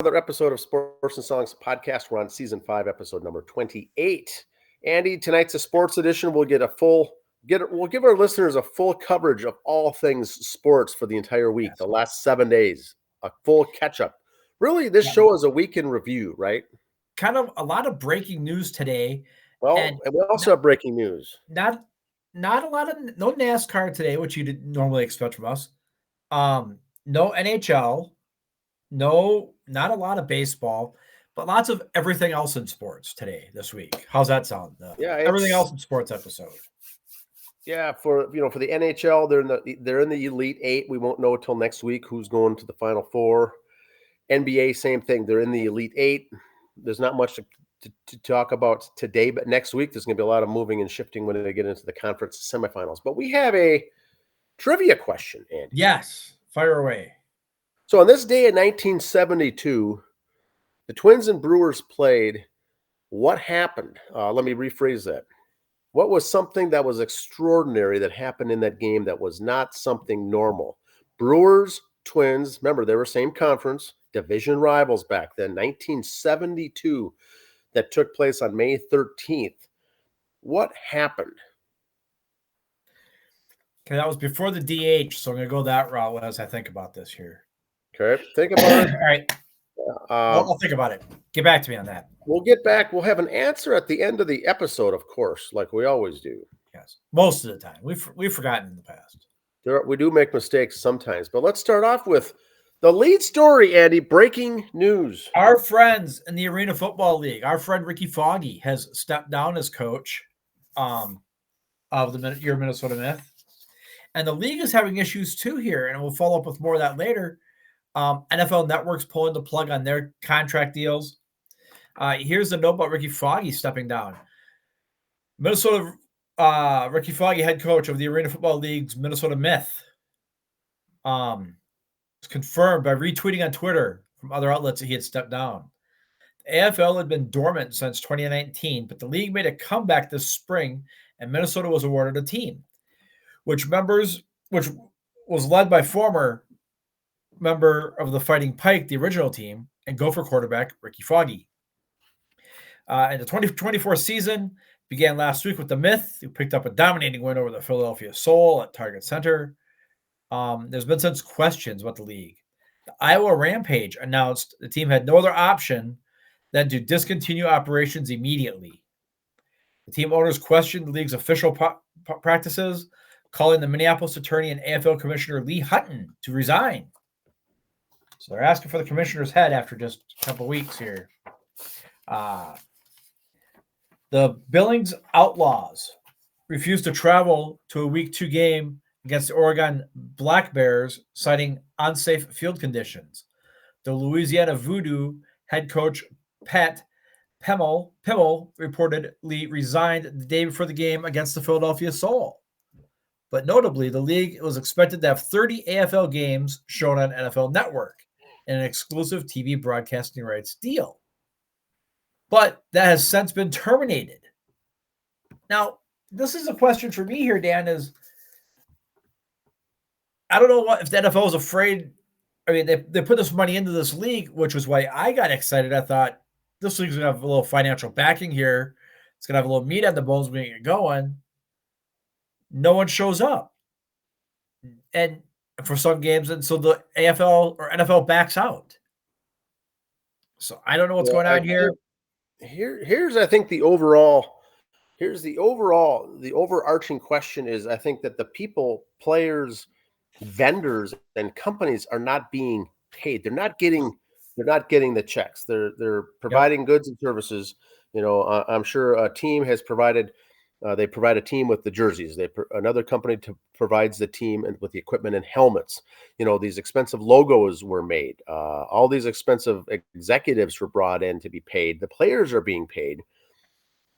another episode of Sports and Songs podcast. We're on season 5, episode number 28. Andy, tonight's a sports edition. We'll give our listeners a full coverage of all things sports for the entire week, the last 7 days, a full catch up. Really, this show is a week in review, right? Kind of a lot of breaking news today. Well, and we also have breaking news. Not a lot of no NASCAR today, which you didn't normally expect from us. No NHL, not a lot of baseball, but lots of everything else in sports today this week. How's that sound? Everything else in sports episode. Yeah, for the NHL, they're in the Elite Eight. We won't know until next week who's going to the Final Four. NBA, same thing. They're in the Elite Eight. There's not much to talk about today, but next week there's going to be a lot of moving and shifting when they get into the conference semifinals. But we have a trivia question, Andy. Yes, fire away. So on this day in 1972, the Twins and Brewers played. What happened? Let me rephrase that. What was something that was extraordinary that happened in that game that was not something normal? Brewers, Twins, remember, they were same conference, division rivals back then, 1972, that took place on May 13th. What happened? Okay, that was before the DH, so I'm going to go that route as I think about this here. Okay, think about it. All right. I'll think about it. Get back to me on that. We'll get back. We'll have an answer at the end of the episode, of course, like we always do. Yes, most of the time. We've forgotten in the past. We do make mistakes sometimes, but let's start off with the lead story, Andy. Breaking news. Our friends in the Arena Football League, our friend Ricky Foggy has stepped down as coach of your Minnesota Myth. And the league is having issues too here, and we'll follow up with more of that later. NFL Network's pulling the plug on their contract deals. Here's the note about Ricky Foggy stepping down. Minnesota Ricky Foggy, head coach of the Arena Football League's Minnesota Myth, was confirmed by retweeting on Twitter from other outlets that he had stepped down. The AFL had been dormant since 2019, but the league made a comeback this spring, and Minnesota was awarded a team, which was led by former member of the Fighting Pike, the original team, and Gopher quarterback Ricky Foggy. And the 2024 season began last week with the Myth, who picked up a dominating win over the Philadelphia Soul at Target Center. There's been some questions about the league. The Iowa Rampage announced the team had no other option than to discontinue operations immediately. The team owners questioned the league's official practices, calling the Minneapolis attorney and AFL Commissioner Lee Hutton to resign. So they're asking for the commissioner's head after just a couple weeks here. The Billings Outlaws refused to travel to a Week 2 game against the Oregon Black Bears, citing unsafe field conditions. The Louisiana Voodoo head coach Pat Pimmel reportedly resigned the day before the game against the Philadelphia Soul. But notably, the league was expected to have 30 AFL games shown on NFL Network in an exclusive TV broadcasting rights deal. But that has since been terminated. Now, this is a question for me here, Dan, is I don't know if the NFL is afraid. I mean, they put this money into this league, which was why I got excited. I thought this league's going to have a little financial backing here. It's going to have a little meat on the bones when we get going. No one shows up. And for some games, and so the AFL or NFL backs out. So I don't know what's going on here. Here's I think the overarching question is, I think that the people, players, vendors, and companies are not being paid. They're not getting the checks. They're providing goods and services. I'm sure a team has provided. They provide a team with the jerseys. Another company provides the team and with the equipment and helmets. These expensive logos were made. All these expensive executives were brought in to be paid. The players are being paid.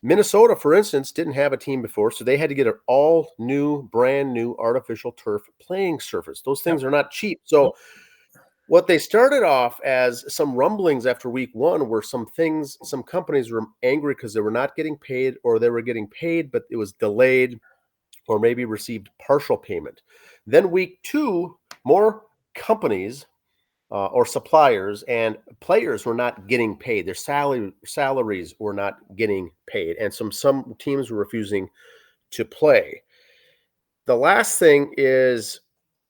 Minnesota, for instance, didn't have a team before, so they had to get an brand new artificial turf playing surface. Those things are not cheap. So what they started off as some rumblings after week 1 were some companies were angry because they were not getting paid, or they were getting paid, but it was delayed, or maybe received partial payment. Then week 2, more companies or suppliers, and players were not getting paid. Their salaries were not getting paid, and some teams were refusing to play. The last thing is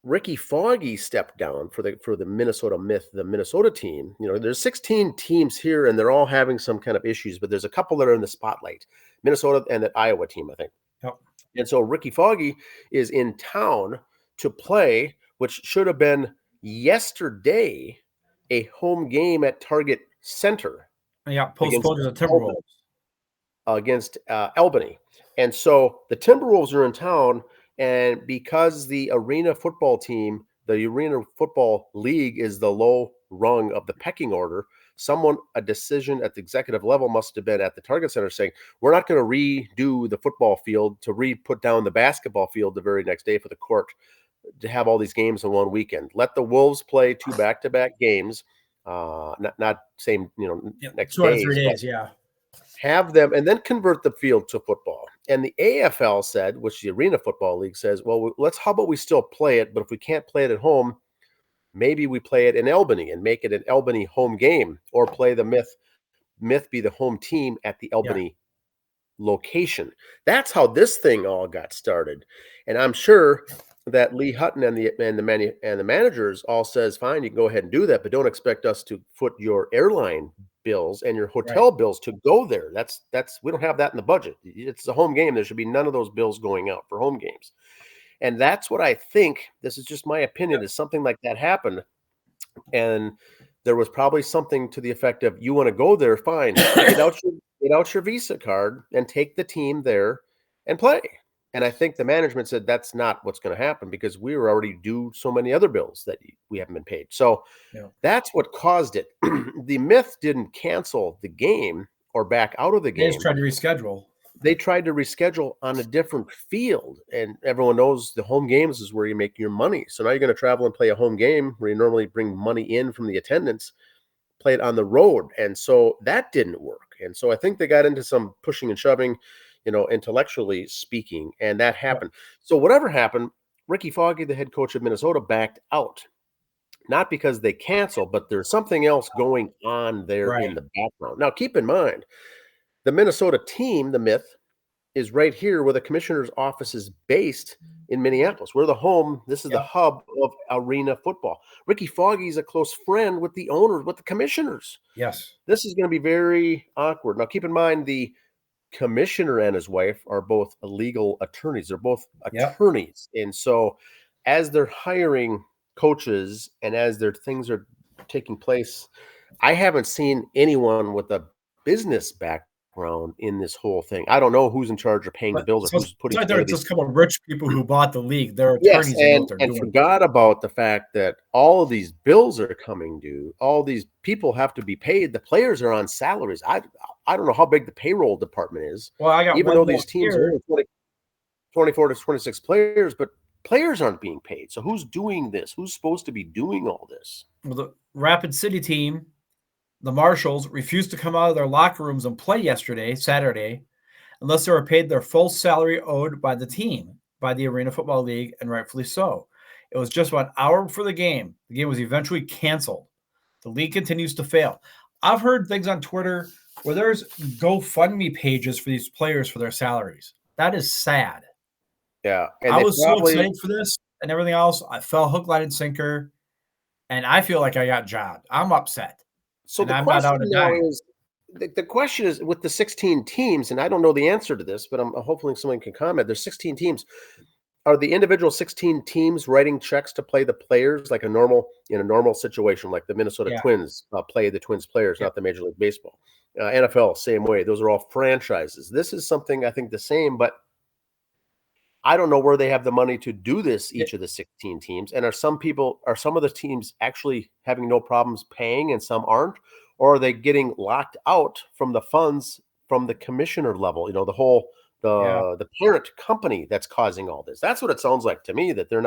Ricky Foggy stepped down for the Minnesota Myth, the Minnesota team. There's 16 teams here, and they're all having some kind of issues, but there's a couple that are in the spotlight: Minnesota and the Iowa team, I think. Yep. And so Ricky Foggy is in town to play, which should have been yesterday, a home game at Target Center. Yeah, postponed to the Timberwolves. Against Albany. And so the Timberwolves are in town, and because the Arena Football team, the Arena Football League is the low rung of the pecking order, a decision at the executive level must have been at the Target Center saying, we're not going to redo the football field to put down the basketball field the very next day for the court to have all these games in one weekend. Let the Wolves play 2 back-to-back games, not same, next 2 out of 3 days, yeah. Have them and then convert the field to football. And the AFL said, which the Arena Football League says, well, how about we still play it, but if we can't play it at home, maybe we play it in Albany and make it an Albany home game, or play the Myth be the home team at the Albany location. That's how this thing all got started. And I'm sure that Lee Hutton and the managers all says, fine, you can go ahead and do that, but don't expect us to foot your airline bills and your hotel bills to go there. That's we don't have that in the budget. It's a home game. There should be none of those bills going out for home games. And that's what I think, this is just my opinion, is something like that happened. And there was probably something to the effect of, you want to go there, fine. Get out your Visa card and take the team there and play. And I think the management said that's not what's going to happen, because we were already due so many other bills that we haven't been paid. So that's what caused it. The Myth didn't cancel the game or back out of the game. They just tried to reschedule. They tried to reschedule on a different field. And everyone knows the home games is where you make your money. So now you're going to travel and play a home game where you normally bring money in from the attendance, play it on the road. And so that didn't work. And so I think they got into some pushing and shoving, intellectually speaking, and that happened. So whatever happened, Ricky Foggy, the head coach of Minnesota, backed out. Not because they canceled, but there's something else going on there in the background. Now, keep in mind, the Minnesota team, the Myth, is right here where the commissioner's office is based in Minneapolis. We're the home. This is the hub of Arena Football. Ricky Foggy is a close friend with the owners, with the commissioners. Yes. This is going to be very awkward. Now, keep in mind, the commissioner and his wife are both legal attorneys. They're both attorneys. And so as they're hiring coaches and as their things are taking place, I haven't seen anyone with a business background in this whole thing. I don't know who's in charge of paying the bills or who's putting together. It's just a couple of rich people who bought the league. They're attorneys. And forgot about the fact that all of these bills are coming due. All these people have to be paid. The players are on salaries. I don't know how big the payroll department is. Well, I got even though these teams are 24 to 26 players, but players aren't being paid. So who's doing this? Who's supposed to be doing all this? Well, the Rapid City team, the Marshals, refused to come out of their locker rooms and play Saturday, unless they were paid their full salary owed by the team, by the Arena Football League, and rightfully so. It was just 1 hour before the game. The game was eventually canceled. The league continues to fail. I've heard things on Twitter where there's GoFundMe pages for these players for their salaries. That is sad. Yeah. And I was so excited for this and everything else. I fell hook, line, and sinker, and I feel like I got jobbed. I'm upset. So the question is, with the 16 teams, and I don't know the answer to this, but I'm hoping someone can comment. There's 16 teams. Are the individual 16 teams writing checks to play the players like in a normal situation, like the Minnesota Twins play the Twins players, not the Major League Baseball? NFL, same way. Those are all franchises. This is something I think the same, but I don't know where they have the money to do this, each of the 16 teams. And are some of the teams actually having no problems paying and some aren't? Or are they getting locked out from the funds from the commissioner level? The parent company that's causing all this. That's what it sounds like to me, that they're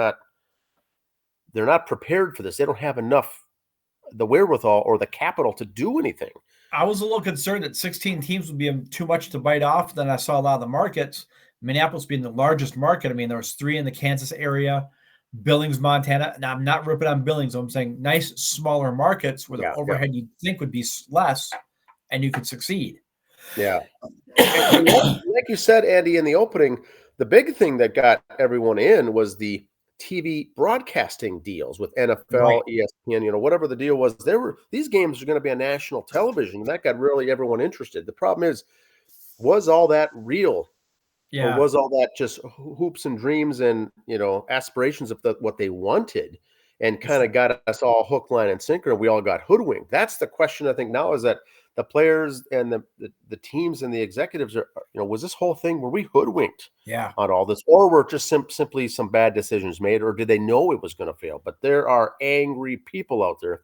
not prepared for this. They don't have enough, the wherewithal or the capital to do anything. I was a little concerned that 16 teams would be too much to bite off. Then I saw a lot of the markets, Minneapolis being the largest market. I mean, there was 3 in the Kansas area, Billings, Montana. Now, I'm not ripping on Billings. I'm saying nice, smaller markets where the overhead you'd think would be less and you could succeed. Yeah. And like you said, Andy, in the opening, the big thing that got everyone in was the TV broadcasting deals with NFL, ESPN, whatever the deal was. These games are going to be on national television, and that got really everyone interested. The problem is, was all that real? Yeah. Or was all that just hoops and dreams and, aspirations of what they wanted and kind of got us all hook, line, and sinker, and we all got hoodwinked? That's the question, I think, now, is that the players and the teams and the executives are, was this whole thing, were we hoodwinked on all this? Or were just simply some bad decisions made, or did they know it was going to fail? But there are angry people out there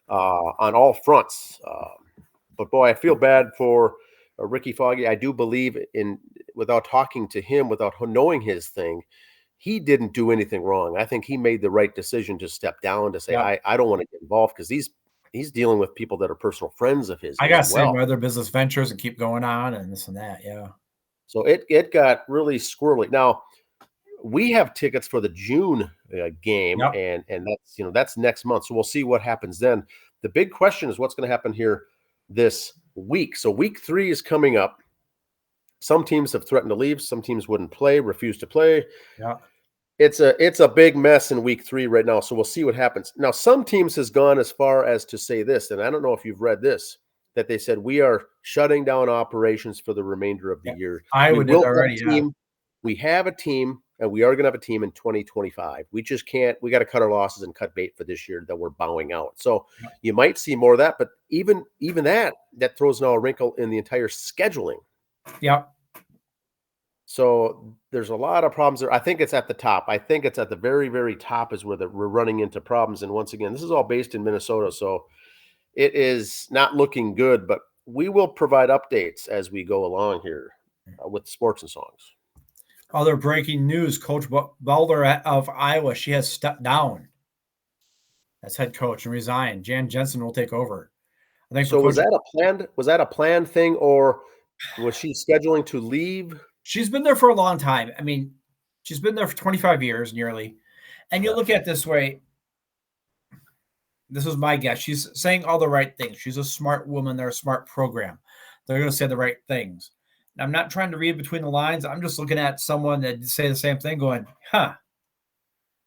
on all fronts. But, boy, I feel bad for Ricky Foggy. I do believe without talking to him, without knowing his thing, he didn't do anything wrong. I think he made the right decision to step down, to say, I don't want to get involved, because he's dealing with people that are personal friends of his. I got to say my other business ventures and keep going on and this and that. Yeah. So it got really squirrely. Now, we have tickets for the June game, and that's next month. So we'll see what happens then. The big question is what's going to happen here this week. So week 3 is coming up. Some teams have threatened to leave. Some teams wouldn't play, refuse to play. Yeah. It's a big mess in week 3 right now. So we'll see what happens. Now, some teams has gone as far as to say this, and I don't know if you've read this, that they said we are shutting down operations for the remainder of the year. Iowa did already. We have a team, and we are going to have a team in 2025. We just can't. We got to cut our losses and cut bait for this year that we're bowing out. So you might see more of that, but even that throws now a wrinkle in the entire scheduling. Yeah. So there's a lot of problems there. I think it's at the top. I think it's at the very, very top is where we're running into problems. And once again, this is all based in Minnesota, so it is not looking good. But we will provide updates as we go along here with Sports and Songs. Other breaking news: Coach Boulder of Iowa, she has stepped down as head coach and resigned. Jan Jensen will take over. I think so. Was that a planned thing, or was she scheduling to leave? She's been there for a long time. I mean, she's been there for 25 years nearly. And you look at it this way. This is my guess. She's saying all the right things. She's a smart woman. They're a smart program. They're going to say the right things. And I'm not trying to read between the lines. I'm just looking at someone that say the same thing going, I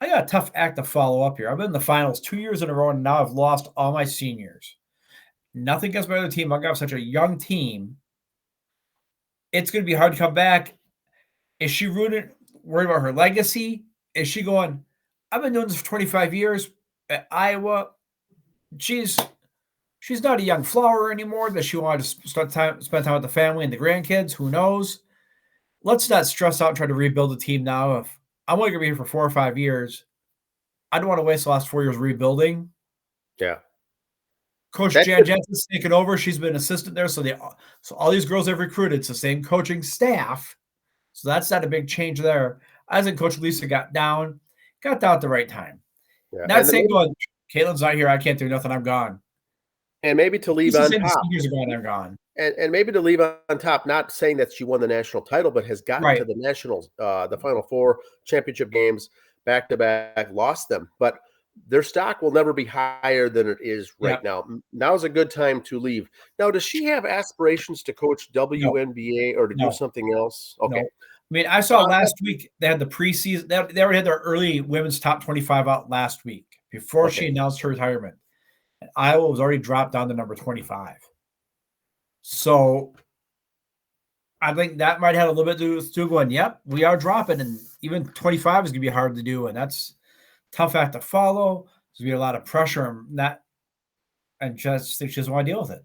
got a tough act to follow up here. I've been in the finals 2 years in a row, and now I've lost all my seniors. Nothing against my other team. I've got such a young team. It's going to be hard to come back. Is she worried about her legacy? Is she going, I've been doing this for 25 years at Iowa. She's not a young flower anymore. Does she want to spend time with the family and the grandkids? Who knows? Let's not stress out and try to rebuild the team now. If I'm only going to be here for 4 or 5 years, I don't want to waste the last 4 years rebuilding. Yeah. Coach Jan Jensen's taken over. She's been assistant there. So all these girls they've recruited, it's the same coaching staff. So that's not a big change there. I think Coach Lisa got down at the right time. Yeah. Not saying Caitlin's not here, I can't do nothing, I'm gone. And maybe to leave on top. Years ago, I'm gone. And maybe to leave on top, not saying that she won the national title, but has gotten to the nationals, the Final Four championship games back-to-back, lost them. But their stock will never be higher than it is right now. Now's a good time to leave. Now, does she have aspirations to coach WNBA or to do something else? Okay. No. I mean, I saw last week they had the preseason. They already had their early women's top 25 out last week before she announced her retirement. And Iowa was already dropped down to number 25. So I think that might have a little bit to do with going, yep, we are dropping. And even 25 is going to be hard to do. And that's tough act to follow. There's going to be a lot of pressure and just think she doesn't want to deal with it.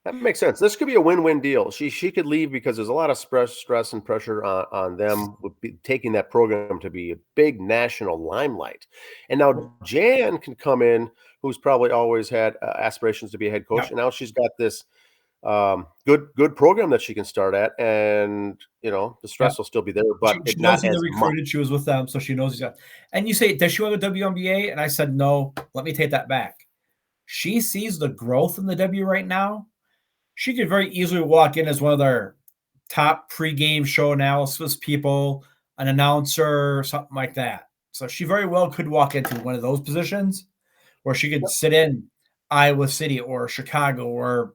That makes sense. This could be a win-win deal. She could leave because there's a lot of stress and pressure on them with taking that program to be a big national limelight. And now Jan can come in, who's probably always had aspirations to be a head coach, and now she's got this good program that she can start at, and the stress will still be there, but she knows who recruited. She was with them, so she knows. And you say, does she want the WNBA? And I said, no. Let me take that back. She sees the growth in the W right now. She could very easily walk in as one of their top pregame show analysis people, an announcer, something like that. So she very well could walk into one of those positions where she could sit in Iowa City or Chicago or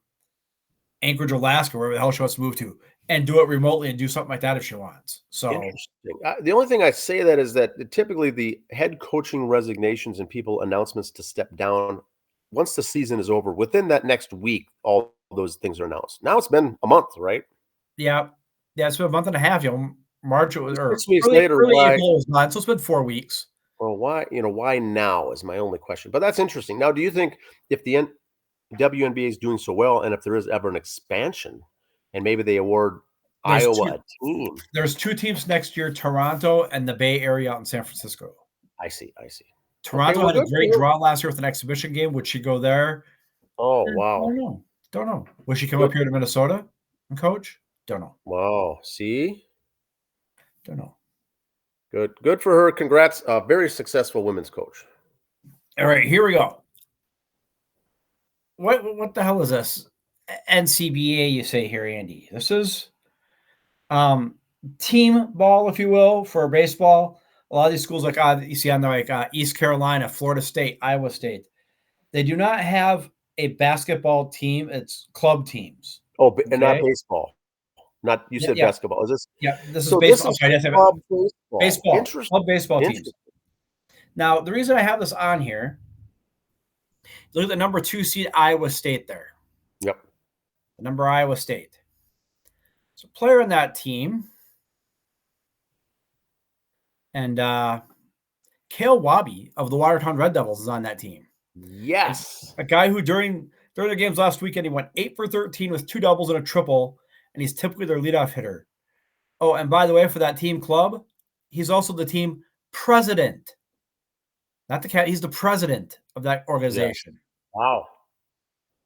Anchorage, Alaska, wherever the hell she wants to move to, and do it remotely and do something like that if she wants. So interesting. The only thing I say that is that typically the head coaching resignations and people announcements to step down once the season is over, within that next week, all those things are announced. Now it's been a month, right? yeah, it's been a month and a half. March or 6 weeks later, early why? April was not. So it's been 4 weeks. Well, why now is my only question. But that's interesting. Now, do you think if the WNBA is doing so well, and if there is ever an expansion, and maybe they award Iowa a team? There's 2 teams next year: Toronto and the Bay Area out in San Francisco. I see. Toronto had a great draw last year with an exhibition game. Would she go there? Oh, wow. Don't know. Will she come up here to Minnesota and coach? Don't know. Wow. See? Don't know. Good for her. Congrats. Very successful women's coach. All right, here we go. What the hell is this? NCBA, you say here, Andy. This is team ball, if you will, for baseball. A lot of these schools, like you see on there, like East Carolina, Florida State, Iowa State, they do not have a basketball team. It's club teams. Oh, and not baseball. Not you said basketball. Is this? Yeah, this is baseball. This is club baseball. Baseball. Interesting. Club baseball teams. Now, the reason I have this on here, look at the number 2 seed Iowa State there. Yep. The number Iowa State. So player in that team. And Cale Wabi of the Watertown Red Devils is on that team. Yes. It's a guy who during the games last weekend, he went 8 for 13 with 2 doubles and a triple, and he's typically their leadoff hitter. Oh, and by the way, for that team club, he's also the team president. Not the cat, he's the president of that organization. Yes. Wow.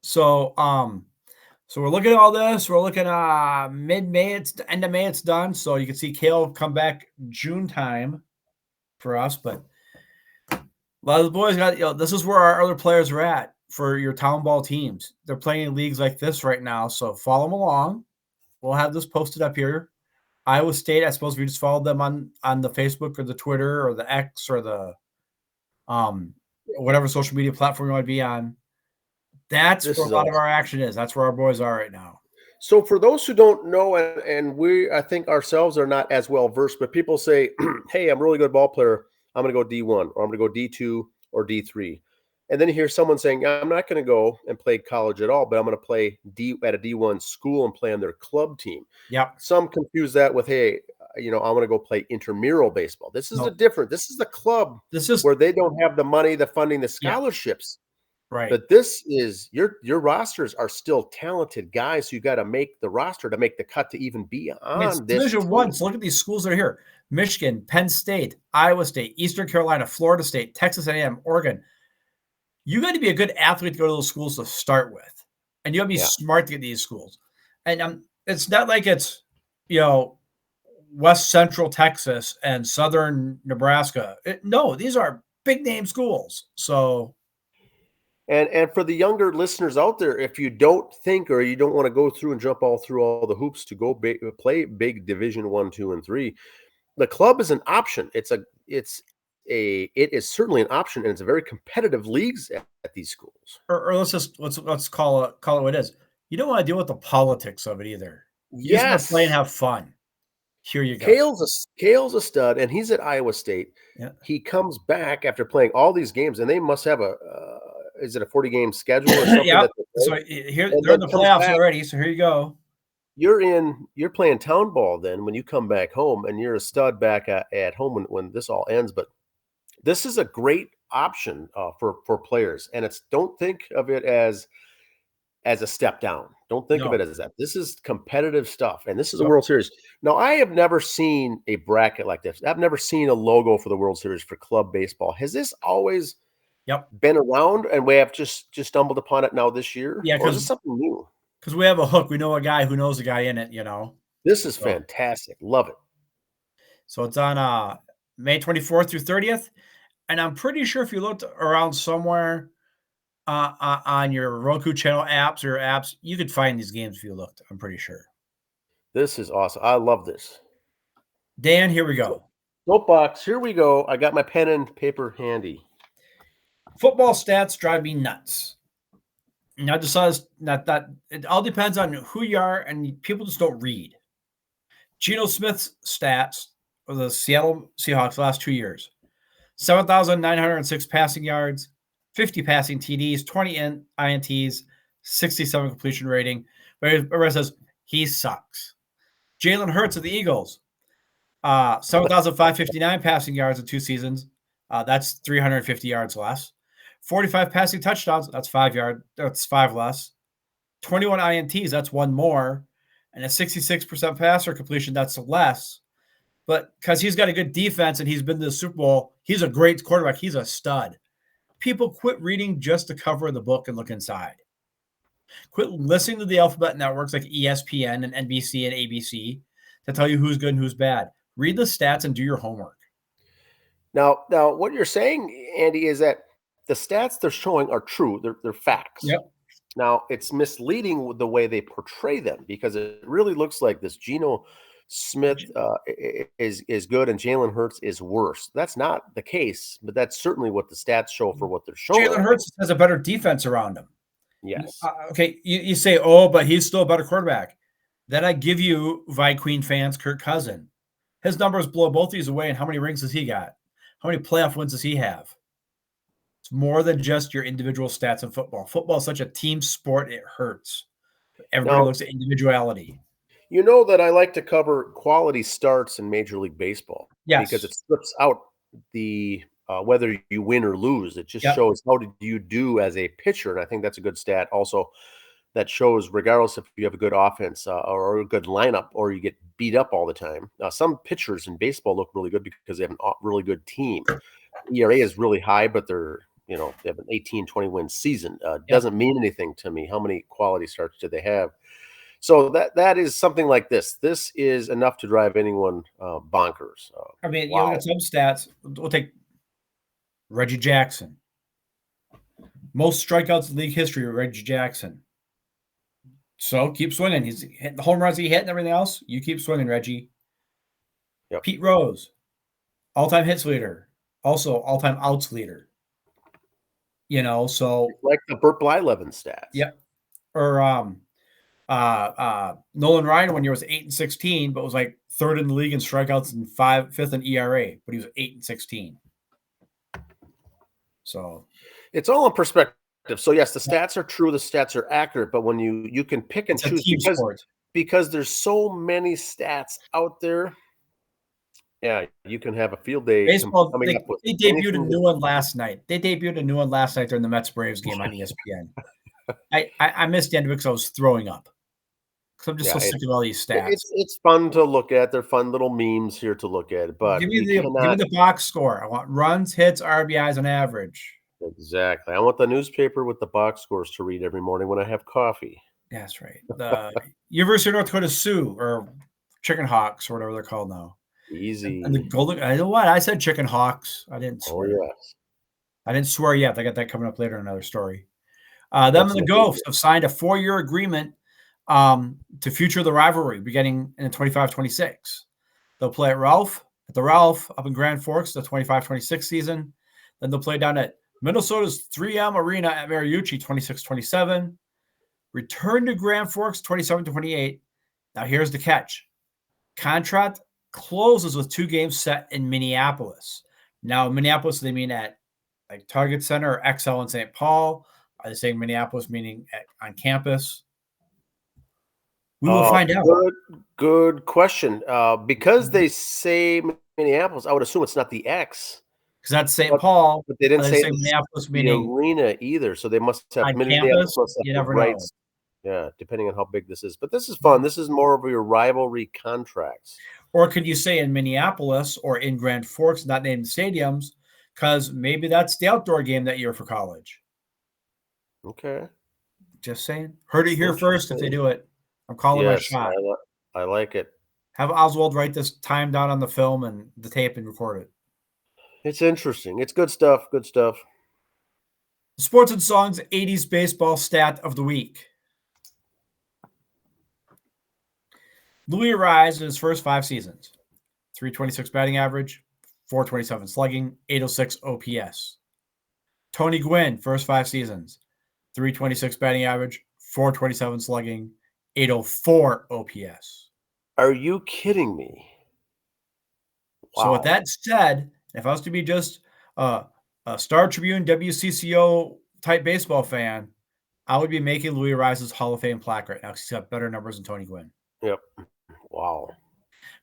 So so we're looking at all this. We're looking at mid-May, it's the end of May, it's done. So you can see Cale come back June time for us, but a lot of the boys got, this is where our other players are at for your town ball teams. They're playing in leagues like this right now. So follow them along. We'll have this posted up here. Iowa State, I suppose we just followed them on the Facebook or the Twitter or the X or the whatever social media platform you want to be on. That's where a lot of our action is. That's where our boys are right now. So for those who don't know, and we, I think ourselves are not as well versed, but people say, hey, I'm a really good ball player. I'm going to go D1 or I'm going to go D2 or D3. And then you hear someone saying, I'm not going to go and play college at all, but I'm going to play at a D1 school and play on their club team. Yeah. Some confuse that with, hey, I want to go play intramural baseball. This is this is the club. This is where they don't have the money, the funding, the scholarships. Right. But this is your rosters are still talented guys. So you got to make the roster to make the cut to even be on this Division 1. So look at these schools that are here: Michigan, Penn State, Iowa State, Eastern Carolina, Florida State, Texas A&M, Oregon. You got to be a good athlete to go to those schools to start with, and you got to be smart to get these schools. And it's not like it's West Central Texas and Southern Nebraska. No, these are big name schools. So. And for the younger listeners out there, if you don't think or you don't want to go through and jump through all the hoops to go play big Division 1, 2, and 3, the club is an option. It is certainly an option, and it's a very competitive leagues at these schools. Or let's call it what it is. You don't want to deal with the politics of it either. You just want to play and have fun. Here you go. Cale's a stud, and he's at Iowa State. Yeah. He comes back after playing all these games, and they must have is it a 40-game schedule or something? Yeah. So here they're in the playoffs already. So here you go. You're playing town ball then when you come back home, and you're a stud back at home when this all ends. But this is a great option for players, and don't think of it as a step down. Don't think of it as that. This is competitive stuff, and this is a World Series. Now, I have never seen a bracket like this. I've never seen a logo for the World Series for club baseball. Has this always been around, and we have just stumbled upon it now this year? Yeah, or is it something new? Because we have a hook. We know a guy who knows a guy in it, This is fantastic. Love it. So it's on May 24th through 30th. And I'm pretty sure if you looked around somewhere on your Roku channel apps or your apps, you could find these games if you looked. I'm pretty sure. This is awesome. I love this. Dan, here we go. Soapbox, here we go. I got my pen and paper handy. Football stats drive me nuts. Not just not that it all depends on who you are, and people just don't read. Geno Smith's stats for the Seattle Seahawks the last 2 years: 7,906 passing yards, 50 passing TDs, 20 INTs, 67 completion rating. But everybody says he sucks. Jalen Hurts of the Eagles, 7,559 passing yards in 2 seasons. That's 350 yards less. 45 passing touchdowns, that's 5 less. 21 INTs, that's 1 more. And a 66% passer completion, that's less. But because he's got a good defense and he's been to the Super Bowl, he's a great quarterback. He's a stud. People quit reading just the cover of the book and look inside. Quit listening to the alphabet networks like ESPN and NBC and ABC to tell you who's good and who's bad. Read the stats and do your homework. Now, what you're saying, Andy, is that the stats they're showing are true. They're facts. Yep. Now, it's misleading with the way they portray them because it really looks like this Geno Smith is good and Jalen Hurts is worse. That's not the case, but that's certainly what the stats show for what they're showing. Jalen Hurts has a better defense around him. Yes. Okay, you say, oh, but he's still a better quarterback. Then I give you Queen fans Kirk Cousins. His numbers blow both these away, and how many rings has he got? How many playoff wins does he have? It's more than just your individual stats in football. Football is such a team sport, it hurts. Everybody looks at individuality. You know that I like to cover quality starts in Major League Baseball. Yes. Because it strips out the whether you win or lose. It just shows how did you do as a pitcher, and I think that's a good stat also that shows regardless if you have a good offense or a good lineup or you get beat up all the time. Some pitchers in baseball look really good because they have a really good team. ERA is really high, but they have an 18-20 win season. Doesn't mean anything to me. How many quality starts do they have? So that is something like this. This is enough to drive anyone bonkers. You look at some stats. We'll take Reggie Jackson. Most strikeouts in league history with Reggie Jackson. So keep swinging. He's hitting the home runs he hit and everything else. You keep swinging, Reggie. Yep. Pete Rose, all-time hits leader. Also all-time outs leader. So like the Burt Blyleven stats. Yep. Or Nolan Ryan 1 year was 8-16, but was like third in the league in strikeouts and fifth in ERA, but he was 8-16. So it's all in perspective. So yes, the stats are true, the stats are accurate, but when you can pick and choose because there's so many stats out there. Yeah, you can have a field day. Baseball, they debuted a new one last night. During the Mets-Braves game on ESPN. I missed the end of it because I was throwing up. Because I'm just so sick of all these stats. It's fun to look at. They're fun little memes here to look at. But give me the box score. I want runs, hits, RBIs on average. Exactly. I want the newspaper with the box scores to read every morning when I have coffee. That's right. The University of North Dakota Sioux or Chicken Hawks or whatever they're called now. Easy. And the Golden. I know what I said. Chicken Hawks. I didn't swear. Oh yes. I didn't swear yet. I got that coming up later in another story. Them and the Ghosts have signed a 4-year agreement to future the rivalry beginning in 25-26. They'll play at the Ralph up in Grand Forks the 25-26 season. Then they'll play down at Minnesota's 3M Arena at Mariucci 26-27. Return to Grand Forks 27-28. Now here's the catch. Contract closes with 2 games set in Minneapolis. Now in Minneapolis, they mean at like Target Center or XL in St. Paul. Are they saying Minneapolis meaning on campus? We will find out. Good question. Because they say Minneapolis, I would assume it's not the X. Because that's St. Paul. But they didn't say Minneapolis meaning the arena either. So they must have Minneapolis. You never know. Yeah, depending on how big this is. But this is fun. This is more of your rivalry contracts. Or could you say in Minneapolis or in Grand Forks, not named stadiums, because maybe that's the outdoor game that year for college. Okay. Just saying. Heard it here first if they do it. I'm calling my shot. I like it. Have Oswald write this time down on the film and the tape and record it. It's interesting. It's good stuff. Good stuff. Sports and Songs 80s baseball stat of the week. Louis Arise in his first 5 seasons. 326 batting average, 427 slugging, 806 OPS. Tony Gwynn, first 5 seasons, 326 batting average, 427 slugging, 804 OPS. Are you kidding me? Wow. So with that said, if I was to be just a Star Tribune WCCO type baseball fan, I would be making Luis Ariza's Hall of Fame plaque right now because he's got better numbers than Tony Gwynn. Yep. Wow.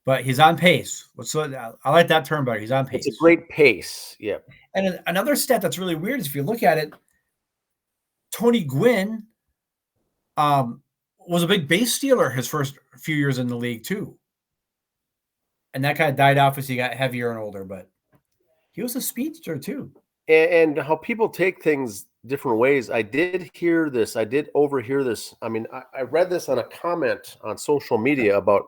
But he's on pace. I like that term better. He's on pace. It's a great pace. Yep. And another stat that's really weird is if you look at it, Tony Gwynn was a big base stealer his first few years in the league too. And that kind of died off as he got heavier and older, but he was a speedster too. And how people take things different ways. I did hear this. I did overhear this. I mean, I read this on a comment on social media about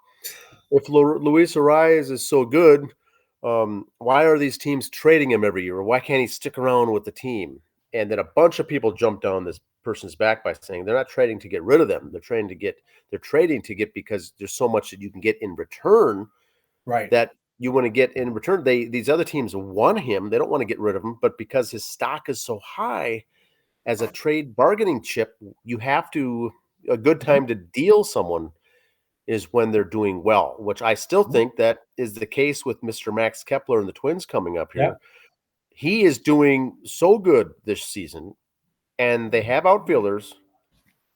if Luis Ariz is so good, why are these teams trading him every year? Or why can't he stick around with the team? And then a bunch of people jumped down this person's back by saying they're not trading to get rid of them. They're trading to get because there's so much that you can get in return. Right. That you want to get in return. These other teams want him. They don't want to get rid of him, but because his stock is so high as a trade bargaining chip, you have to, a good time to deal someone is when they're doing well, which I still think that is the case with Mr. Max Kepler and the Twins coming up here. Yep. He is doing so good this season, and they have outfielders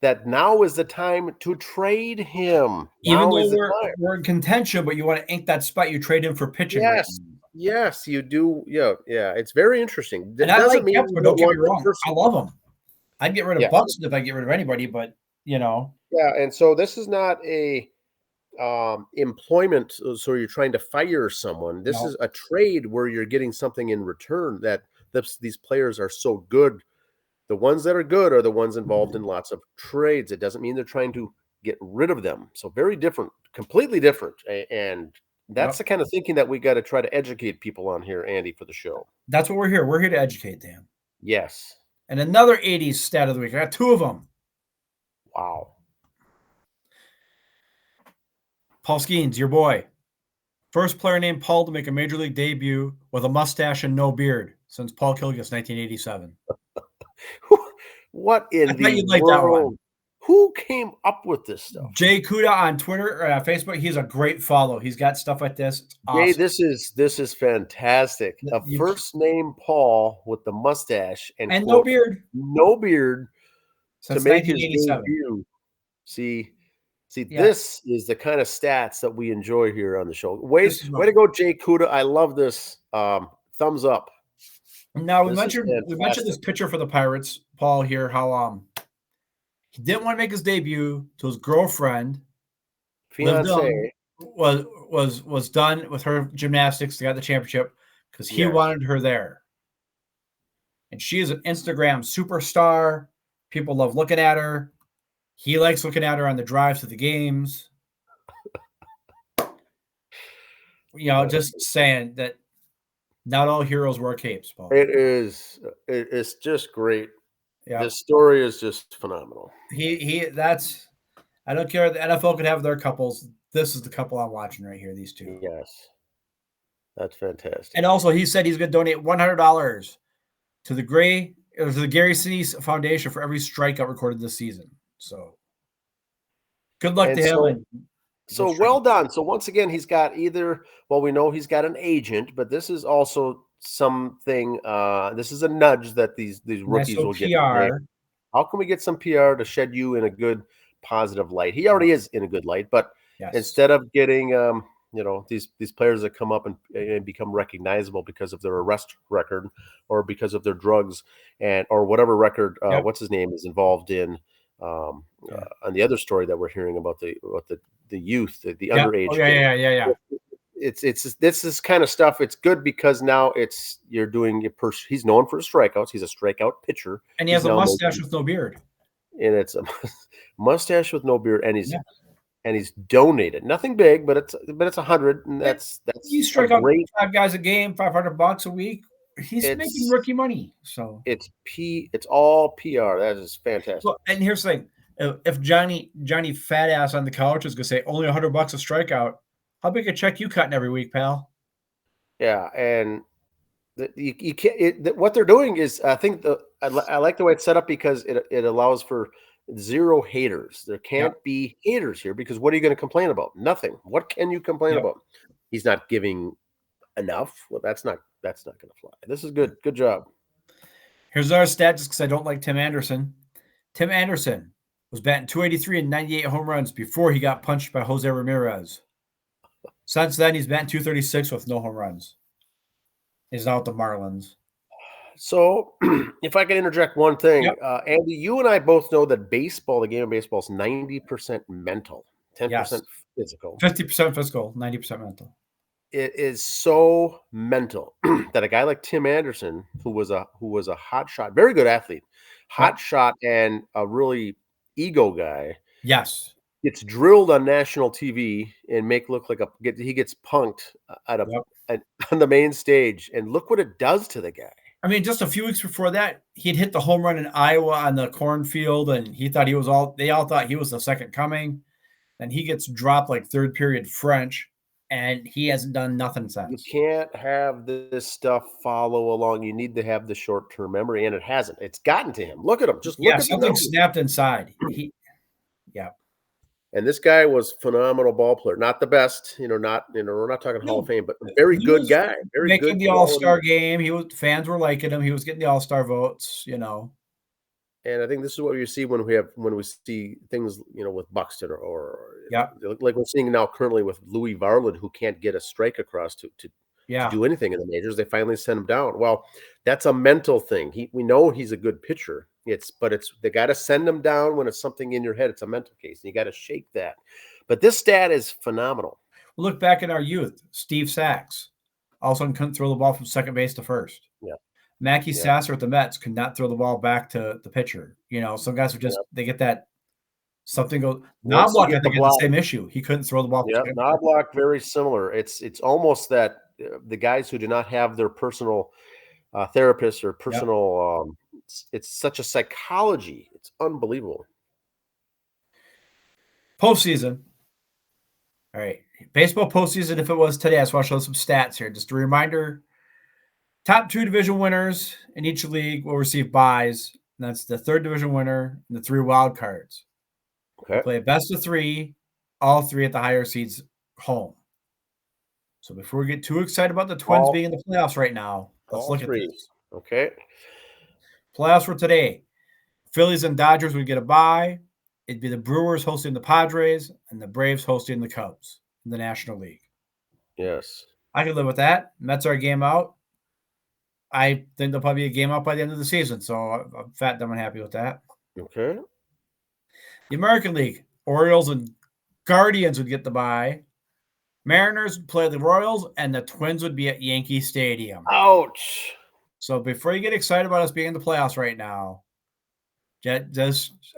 that now is the time to trade him. Even though we're in contention, but you want to ink that spot, you trade him for pitching. Yes, yes, you do. Yeah. It's very interesting. And I like Kepler, don't get me wrong. I love him. I'd get rid of Buxton if I get rid of anybody, but Yeah, and so this is not a employment, so you're trying to fire someone. This is a trade where you're getting something in return. That these players are so good. The ones that are good are the ones involved in lots of trades. It doesn't mean they're trying to get rid of them. So very different, completely different. And that's the kind of thinking that we got to try to educate people on here, Andy, for the show. That's what we're here. We're here to educate, Dan. Yes. And another 80s stat of the week. I got 2 of them. Wow. Paul Skeens, your boy. First player named Paul to make a major league debut with a mustache and no beard since Paul Kilgus, 1987. What in the world? Who came up with this stuff? Jay Kuda on Twitter or Facebook. He's a great follow. He's got stuff like this. Awesome. Jay, this is fantastic. A first name Paul with the mustache and no beard. No beard since to make his debut. See, this is the kind of stats that we enjoy here on the show. Way to go, Jay Kuda. I love this. Thumbs up. Now we mentioned this pitcher for the Pirates, Paul, here, how he didn't want to make his debut till his girlfriend fiance was done with her gymnastics to get the championship because he wanted her there. And she is an Instagram superstar. People love looking at her. He likes looking at her on the drives to the games. Just saying that not all heroes wear capes, Paul. It's just great. Yeah. This story is just phenomenal. I don't care. The NFL could have their couples. This is the couple I'm watching right here, these 2. Yes. That's fantastic. And also he said he's going to donate $100 to the Gary Sinise Foundation for every strikeout recorded this season. So good luck to him. So well done. So once again, he's got we know he's got an agent, but this is also something. This is a nudge that these rookies will get. PR. How can we get some PR to shed you in a good, positive light? He already is in a good light, but instead of getting these players that come up and become recognizable because of their arrest record or because of their drugs or whatever record, what's his name is involved in. On the other story that we're hearing about the youth, the underage. This is kind of stuff. It's good because now you're doing he's known for his strikeouts. He's a strikeout pitcher, and he has a mustache with no beard. And it's a mustache with no beard, and he's donated nothing big, but it's 100, and that's you strike out 5 guys a game, $500 a week. He's making rookie money, so it's all PR. That is fantastic. Well, and here's the thing: if Johnny fat ass on the couch is gonna say only $100 a strikeout, how big a check you cutting every week, pal? Yeah, and you can't. What they're doing is, I think I like the way it's set up because it allows for zero haters. There can't Yep. be haters here because what are you going to complain about? Nothing. What can you complain Yep. about? He's not giving enough. Well, that's not going to fly. This is good. Good job. Here's our stat just because I don't like Tim Anderson. Tim Anderson was batting 283 and 98 home runs before he got punched by Jose Ramirez. Since then, he's batting 236 with no home runs. He's now with the Marlins. So, if I can interject one thing, Yep. Andy, you and I both know that the game of baseball is 90% mental, 10% physical. 50% physical, 90% mental. It is so mental that a guy like Tim Anderson, who was a hot shot, very good athlete, hot shot, and a really ego guy, Yes. gets drilled on national TV and look like he gets punked on the main stage, and look what it does to the guy. I mean, just a few weeks before that, he'd hit the home run in Iowa on the cornfield, and they all thought he was the second coming. Then he gets dropped like third period French, and he hasn't done nothing You since. can't have this stuff follow along. You need to have the short-term memory, and it hasn't. It's gotten to him. Look at him. Just look at the something numbers. snapped inside. And this guy was phenomenal ball player. Not the best, we're not talking Hall of Fame, but a very He good was guy. Very making good the All-Star game. Fans were liking him. He was getting the All-Star votes, And I think this is what you see when we see things, with Buxton or like we're seeing now currently with Louis Varland, who can't get a strike across to do anything in the majors. They finally send him down. Well, that's a mental thing. We know he's a good pitcher. They got to send him down when it's something in your head. It's a mental case, and you got to shake that. But this stat is phenomenal. Look back in our youth. Steve Sachs all of a sudden couldn't throw the ball from second base to first. Yeah. Mackey Sasser at the Mets could not throw the ball back to the pitcher. Some guys would they get that something goes. Knobloch, I think, had the same issue. He couldn't throw the ball. Yeah, Knobloch, very similar. It's almost that the guys who do not have their personal therapist or personal, it's such a psychology. It's unbelievable. Postseason. All right. Baseball postseason, if it was today, I just want to show some stats here. Just a reminder, top 2 division winners in each league will receive buys. And that's the 3rd division winner and the 3 wild cards. Okay. We'll play a best of 3, all 3 at the higher seeds home. So before we get too excited about the Twins being in the playoffs right now, let's look at this. Okay. Playoffs for today. Phillies and Dodgers would get a bye. It'd be the Brewers hosting the Padres and the Braves hosting the Cubs in the National League. Yes. I could live with that. Mets are a game out. I think they'll probably be a game out by the end of the season. So I'm fat, dumb, and happy with that. Okay. The American League. Orioles and Guardians would get the bye. Mariners would play the Royals, and the Twins would be at Yankee Stadium. Ouch. So before you get excited about us being in the playoffs right now, I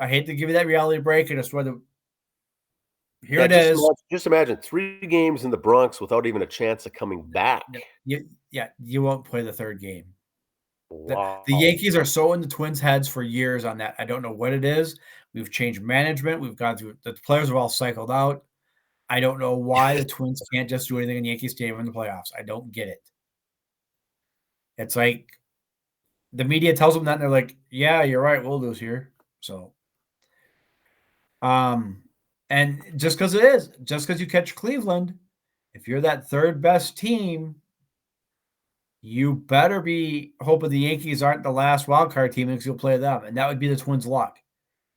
hate to give you that reality break. I just want to. It is. Just imagine 3 games in the Bronx without even a chance of coming back. You won't play the 3rd game. Wow. The Yankees are so in the Twins' heads for years on that. I don't know what it is. We've changed management. We've gone through. The players are all cycled out. I don't know why the Twins can't just do anything in Yankee Stadium in the playoffs. I don't get it. It's like the media tells them that, and they're like, "Yeah, you're right. We'll lose here." So, and just because you catch Cleveland, if you're that 3rd best team, you better be hoping the Yankees aren't the last wild card team because you'll play them, and that would be the Twins' luck.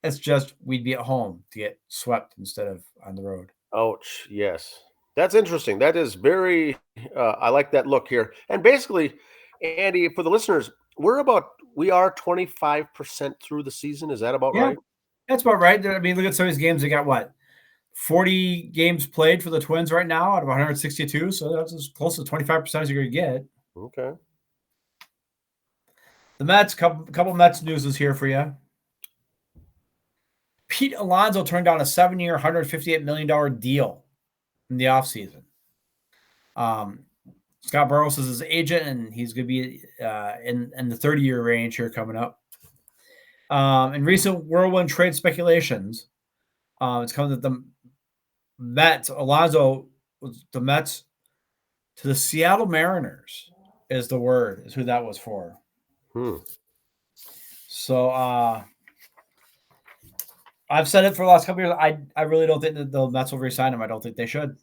It's just we'd be at home to get swept instead of on the road. Ouch. Yes. That's interesting. That is very, I like that look here. And basically, Andy, for the listeners, we are 25% through the season. Is that about right? That's about right. I mean, look at some of these games. They got 40 games played for the Twins right now out of 162. So that's as close to 25% as you're going to get. Okay. The Mets, couple Mets news is here for you. Pete Alonso turned down a 7-year, $158 million deal in the offseason. Scott Burrows is his agent, and he's going to be in the 30-year range here coming up. In recent whirlwind trade speculations, it's coming that the Mets, Alonso, the Mets to the Seattle Mariners is who that was for. So I've said it for the last couple of years. I really don't think that the Mets will re-sign him. I don't think they should.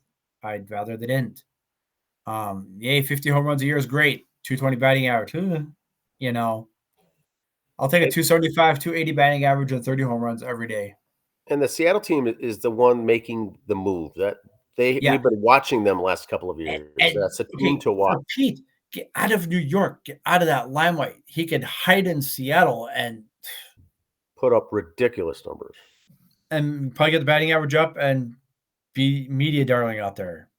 I'd rather they didn't. 50 home runs a year is great. 220 batting average. I'll take a 275, 280 batting average and 30 home runs every day. And the Seattle team is the one making the move. We've been watching them last couple of years. That's a team to watch. Pete, get out of New York. Get out of that limelight. He could hide in Seattle and put up ridiculous numbers. And probably get the batting average up and be media darling out there.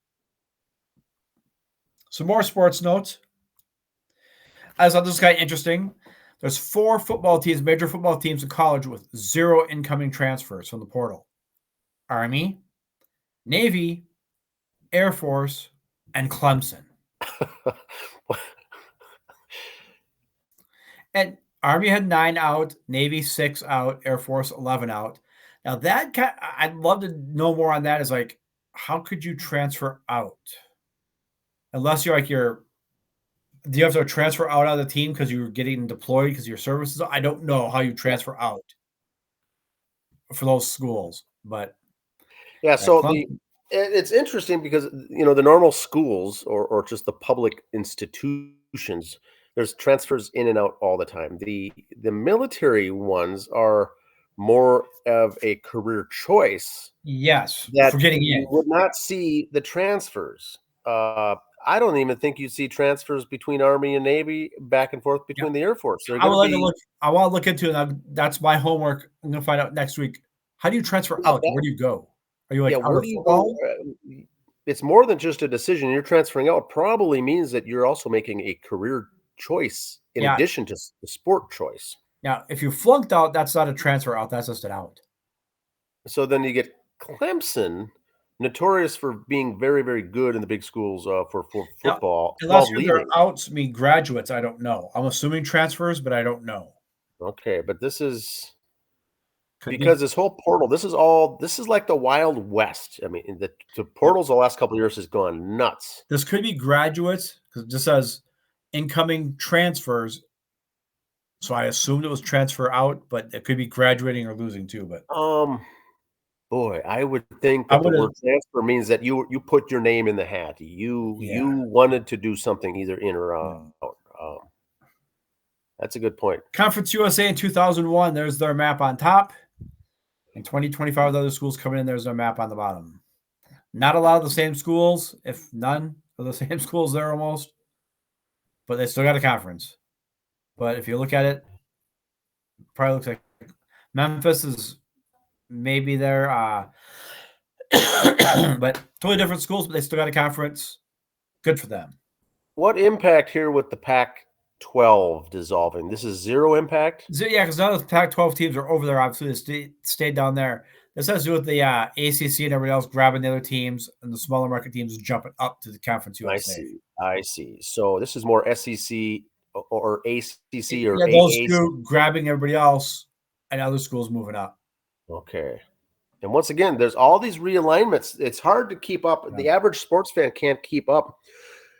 Some more sports notes. I thought this is kind of interesting. There's 4 major football teams in college with 0 incoming transfers from the portal. Army, Navy, Air Force, and Clemson. And Army had 9 out, Navy 6 out, Air Force 11 out. Now I'd love to know more on that. Is like, how could you transfer out? Unless do you have to transfer out of the team because you're getting deployed because of your services? I don't know how you transfer out for those schools, but so it's interesting because the normal schools or just the public institutions, there's transfers in and out all the time. The military ones are more of a career choice. Yes, that for getting you in. would not see the transfers. I don't even think you see transfers between Army and Navy back and forth between the Air Force. I want to look into it. That's my homework. I'm going to find out next week. How do you transfer out? Where do you go? Are you like where do you go? It's more than just a decision. You're transferring out probably means that you're also making a career choice in addition to the sport choice. Now, if you flunked out, that's not a transfer out. That's just an out. So then you get Clemson, notorious for being very, very good in the big schools for football. Now, unless their outs mean graduates, I don't know. I'm assuming transfers, but I don't know. Okay, but this is because this whole portal, this is like the Wild West. I mean, the portals the last couple of years has gone nuts. This could be graduates because it just says incoming transfers. So I assumed it was transfer out, but it could be graduating or losing too. But boy, I would think that the word transfer means that you put your name in the hat. You wanted to do something either in or out. That's a good point. Conference USA in 2001, there's their map on top. In 2025, with other schools coming in, there's their map on the bottom. Not a lot of the same schools, if none of the same schools there almost. But they still got a conference. But if you look at it, probably looks like Memphis is maybe there. But totally different schools, but they still got a conference. Good for them. What impact here with the Pac-12 dissolving? This is 0 impact? Yeah, because none of the Pac-12 teams are over there. Obviously, they stayed down there. This has to do with the ACC and everybody else grabbing the other teams and the smaller market teams jumping up to the Conference USA. I see. So this is more SEC or ACC or those two grabbing everybody else and other schools moving up. Okay. And once again, there's all these realignments. It's hard to keep up. Yeah. The average sports fan can't keep up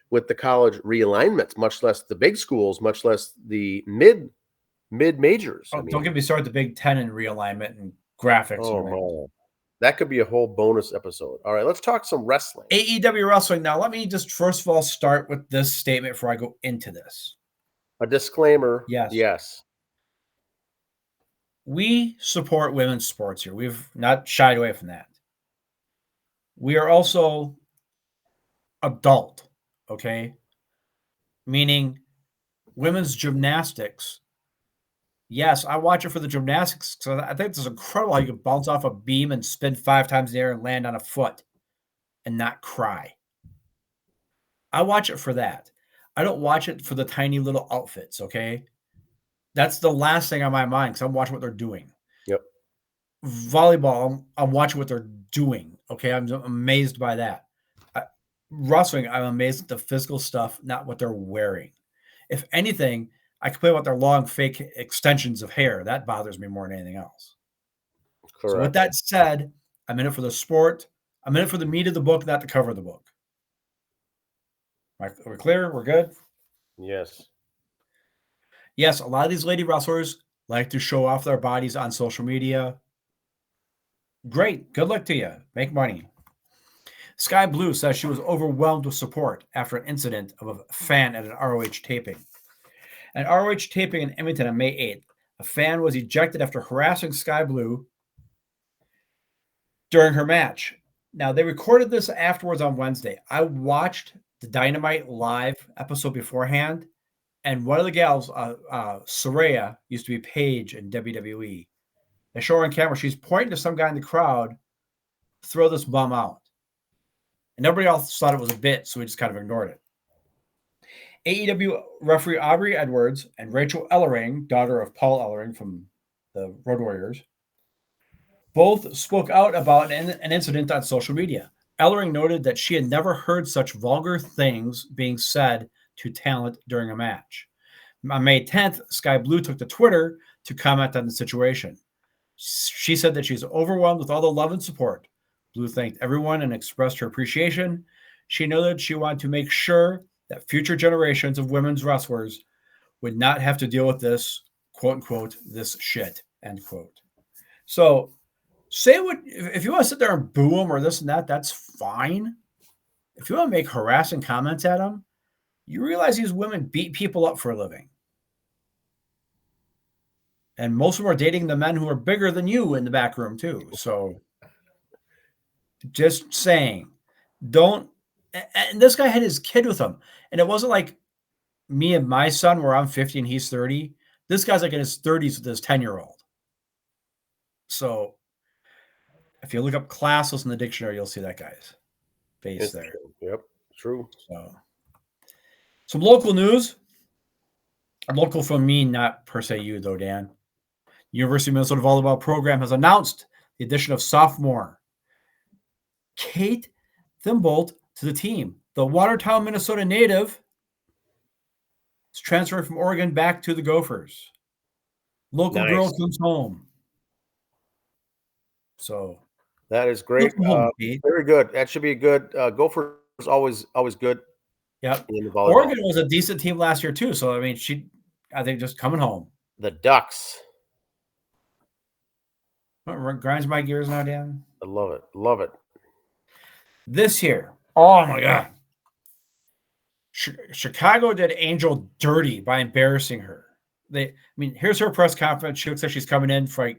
with the college realignments, much less the big schools, much less the mid majors. Don't get me started with the Big Ten and realignment and graphics. Oh, that could be a whole bonus episode. All right, let's talk some wrestling. AEW wrestling. Now, let me just first of all start with this statement before I go into this. A disclaimer. Yes. We support women's sports here. We've not shied away from that. We are also adult, okay? Meaning women's gymnastics. Yes, I watch it for the gymnastics. So I think it's incredible how you can bounce off a beam and spin 5 times in the air and land on a foot and not cry. I watch it for that. I don't watch it for the tiny little outfits, okay? That's the last thing on my mind because I'm watching what they're doing. Yep. Volleyball, I'm watching what they're doing, okay? I'm amazed by that. Wrestling, I'm amazed at the physical stuff, not what they're wearing. If anything, I complain about their long fake extensions of hair. That bothers me more than anything else. Correct. So with that said, I'm in it for the sport. I'm in it for the meat of the book, not the cover of the book. We're clear. We're good. Yes. Yes, a lot of these lady wrestlers like to show off their bodies on social media. Great. Good luck to you. Make money. Sky Blue says she was overwhelmed with support after an incident of a fan at an ROH taping. An ROH taping in Edmonton on May 8th, a fan was ejected after harassing Sky Blue during her match. Now, they recorded this afterwards on Wednesday. I watched the Dynamite live episode beforehand, and one of the gals, Saraya, used to be Paige in WWE. They show her on camera. She's pointing to some guy in the crowd, throw this bum out. And everybody else thought it was a bit, so we just kind of ignored it. AEW referee Aubrey Edwards and Rachel Ellering, daughter of Paul Ellering from the Road Warriors, both spoke out about an incident on social media. Ellering noted that she had never heard such vulgar things being said to talent during a match. On May 10th, Sky Blue took to Twitter to comment on the situation. She said that she's overwhelmed with all the love and support. Blue thanked everyone and expressed her appreciation. She noted she wanted to make sure that future generations of women's wrestlers would not have to deal with this, quote unquote, this shit, end quote. So say what, if you want to sit there and boo them or this and that, that's fine. If you want to make harassing comments at them, you realize these women beat people up for a living. And most of them are dating the men who are bigger than you in the back room too. So just saying, don't, and this guy had his kid with him. And it wasn't like me and my son where I'm 50 and he's 30. This guy's like in his 30s with his 10-year-old. So if you look up classless in the dictionary, you'll see that guy's face there. True. Yep, true. So some local news. Local from me, not per se you though, Dan. University of Minnesota Volleyball program has announced the addition of sophomore Kate Thimbold to the team. The Watertown, Minnesota native is transferring from Oregon back to the Gophers. Local girl comes home. So that is great. Very good. That should be a good. Gophers always good. Yep. Oregon was a decent team last year too. So I mean, I think just coming home. The Ducks. What grinds my gears now, Dan? I love it. Love it. This year, oh my God. Chicago did Angel dirty by embarrassing her. Here's her press conference. She looks like she's coming in for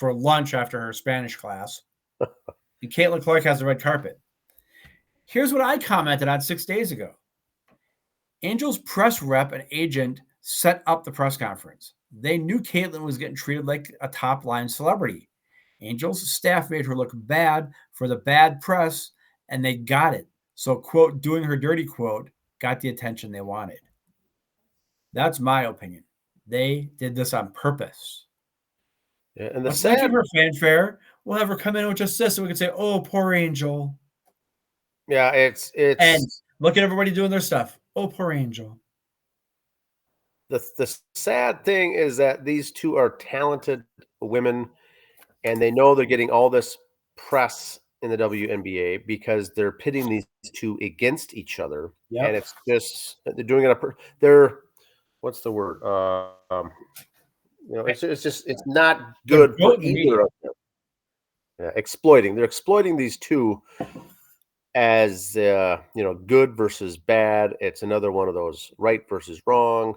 lunch after her Spanish class. And Caitlin Clark has the red carpet. Here's what I commented on 6 days ago. Angel's press rep and agent set up the press conference. They knew Caitlin was getting treated like a top-line celebrity. Angel's staff made her look bad for the bad press, and they got it. So, quote, doing her dirty, quote, got the attention they wanted. That's my opinion. They did this on purpose. Yeah, and let's not give her fanfare. We'll have her come in with just this, and we can say, "Oh, poor Angel." Yeah, it's and look at everybody doing their stuff. Oh, poor Angel. The sad thing is that these two are talented women, and they know they're getting all this press in the WNBA because they're pitting these two against each other. Yep. And it's just they're doing it. They're what's the word? It's not good for either of them. Yeah, exploiting. They're exploiting these two as good versus bad. It's another one of those right versus wrong,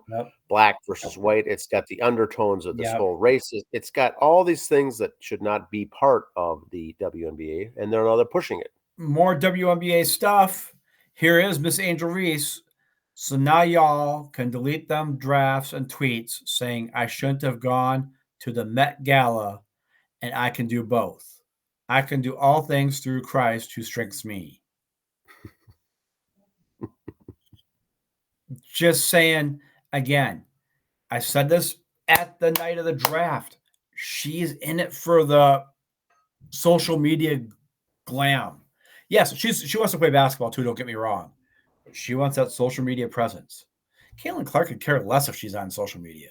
black versus white. It's got the undertones of this whole race. It's got all these things that should not be part of the WNBA, and they're pushing it. More WNBA stuff. Here is Miss Angel Reese. So now y'all can delete them drafts and tweets saying I shouldn't have gone to the Met Gala, and I can do both. I can do all things through Christ who strengthens me. Just saying, again, I said this at the night of the draft. She's in it for the social media glam. Yes, she wants to play basketball too, don't get me wrong. She wants that social media presence. Caitlin Clark could care less if she's on social media.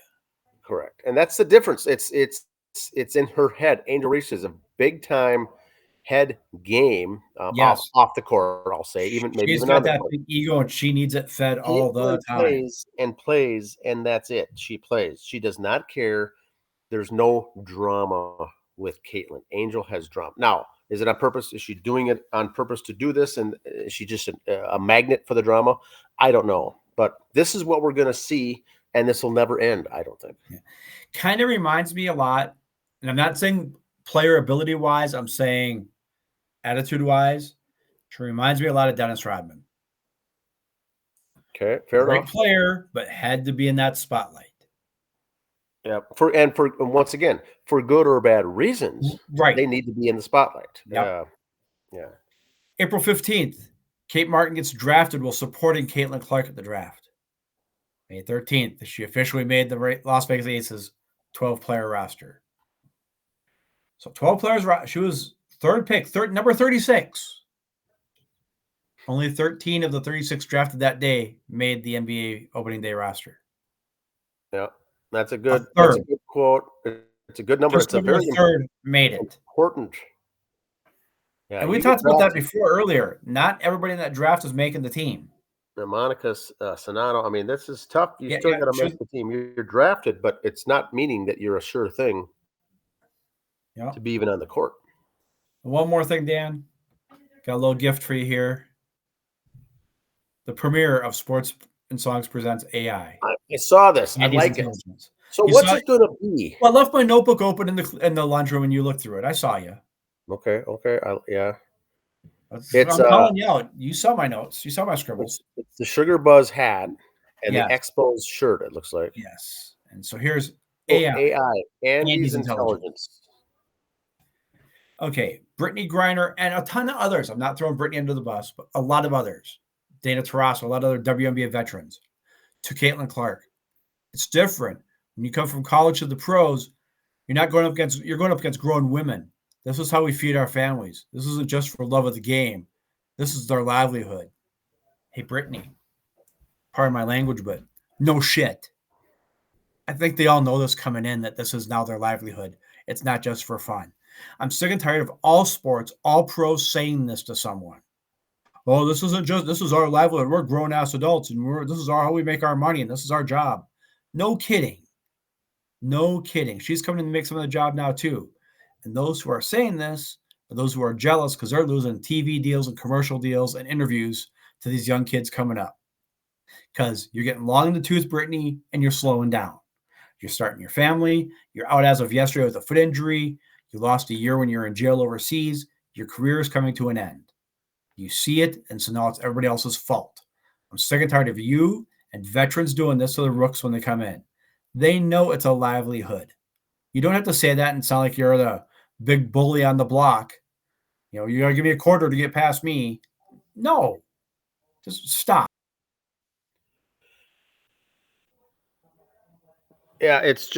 Correct. And that's the difference. It's in her head. Angel Reese is a big time head game Yes. off the court. I'll say maybe She's even got on the that court. big ego, and she needs it fed all the Caitlin time. plays, and that's it. She plays. She does not care. There's no drama with Caitlin. Angel has drama. Now, is it on purpose? Is she doing it on purpose to do this? And is she just a magnet for the drama? I don't know. But this is what we're going to see, and this will never end, I don't think. Yeah. Kind of reminds me a lot, and I'm not saying player ability wise, I'm saying attitude wise. She reminds me a lot of Dennis Rodman. Okay, fair Great enough. player, but had to be in that spotlight. Yeah, and once again, for good or bad reasons, Right. they need to be in the spotlight. Yep. Yeah. April 15th, Kate Martin gets drafted while supporting Caitlin Clark at the draft. May 13th, she officially made the Las Vegas Aces 12-player roster. So 12 players. She was third pick, number 36. Only 13 of the 36 drafted that day made the NBA opening day roster. Yeah, that's a good quote. It's a good number. Just it's a over very a third made it. Important. Yeah, and we talked about that before earlier. Not everybody in that draft is making the team. Monica Sonato. I mean, this is tough. You still got to make the team. You're drafted, but it's not meaning that you're a sure thing to be even on the court. One more thing, Dan. Got a little gift for you here. The premiere of Sports and Songs Presents AI. I saw this. I like it. So what's it going to be? Well, I left my notebook open in the lunchroom and you looked through it. I saw you. Okay. Yeah. I'm calling you out. You saw my notes. You saw my scribbles. It's the Sugar Buzz hat and the Expos shirt, it looks like. Yes. And so here's AI. Andy's intelligence. Okay. Brittany Griner and a ton of others. I'm not throwing Brittany under the bus, but a lot of others. Dana Taurasi, a lot of other WNBA veterans. To Caitlin Clark. It's different. When you come from college to the pros, you're going up against grown women. This is how we feed our families. This isn't just for love of the game. This is their livelihood. Hey, Brittany, pardon my language, but no shit. I think they all know this coming in, that this is now their livelihood. It's not just for fun. I'm sick and tired of all sports, all pros saying this to someone. Oh, this is our livelihood. We're grown-ass adults, and this is how we make our money, and this is our job. No kidding. No kidding. She's coming in to make some of the job now, too. And those who are saying this are those who are jealous because they're losing TV deals and commercial deals and interviews to these young kids coming up. Because you're getting long in the tooth, Brittany, and you're slowing down. You're starting your family. You're out as of yesterday with a foot injury. You lost a year when you're in jail overseas. Your career is coming to an end. You see it, and so now it's everybody else's fault. I'm sick and tired of you and veterans doing this to the rooks when they come in. They know it's a livelihood. You don't have to say that and sound like you're the big bully on the block. You got to give me a quarter to get past me. No. Just stop. Yeah, it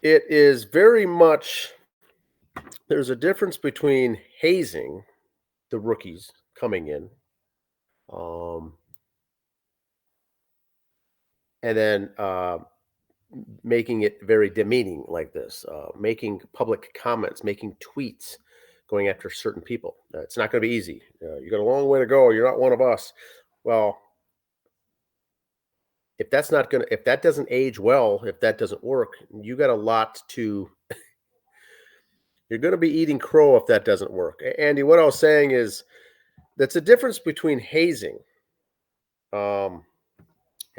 is very much, there's a difference between hazing the rookies coming in, and then making it very demeaning like this, making public comments, making tweets, going after certain people. It's not going to be easy. You got a long way to go. You're not one of us. Well, if that doesn't age well, if that doesn't work, you got a lot to. You're going to be eating crow if that doesn't work. Andy, what I was saying is that's a difference between hazing. And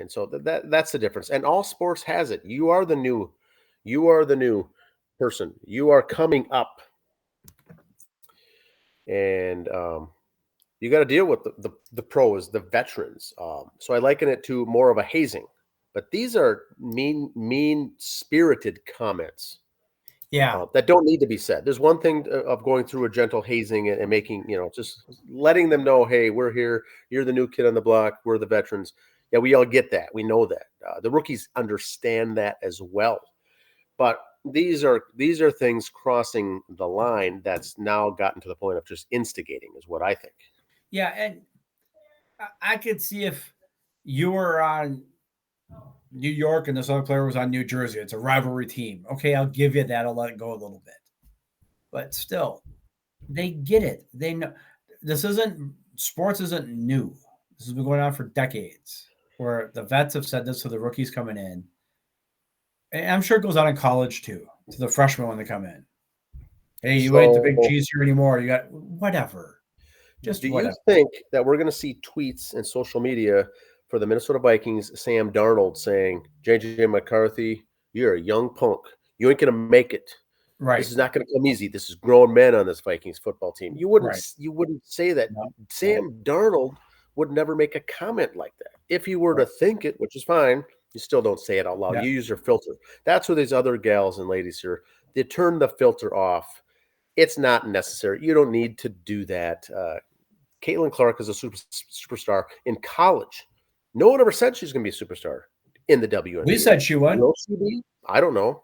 so that's the difference. And all sports has it. You are the new person. You are coming up. And you got to deal with the pros, the veterans. So I liken it to more of a hazing. But these are mean-spirited comments. Yeah. That don't need to be said. There's one thing of going through a gentle hazing and making, just letting them know, hey, we're here. You're the new kid on the block. We're the veterans. Yeah, we all get that. We know that. The rookies understand that as well. But these are things crossing the line that's now gotten to the point of just instigating, is what I think. Yeah, and I could see if you were on New York and this other player was on New Jersey. It's a rivalry team. Okay, I'll give you that. I'll let it go a little bit. But still, They get it. They know sports isn't new. This has been going on for decades. Where the vets have said this to the rookies coming in, and I'm sure it goes on in college too, to the freshmen when they come in. Hey, you ain't the big So, cheese here anymore. You got whatever, just do you whatever. think that we're going to see tweets and social media for the Minnesota Vikings, Sam Darnold saying, JJ McCarthy, you're a young punk. You ain't going to make it. This Right, is not going to come easy. This is grown men on this Vikings football team. right. You wouldn't say that. No, no, Sam Darnold would never make a comment like that. If you were right. to think it, which is fine, you still don't say it out loud. Yeah. You use your filter. That's what these other gals and ladies here, they turn the filter off. It's not necessary. You don't need to do that. Caitlin Clark is a superstar in college. No one ever said she's going to be a superstar in the WNBA. We said she would. Will she be? I don't know.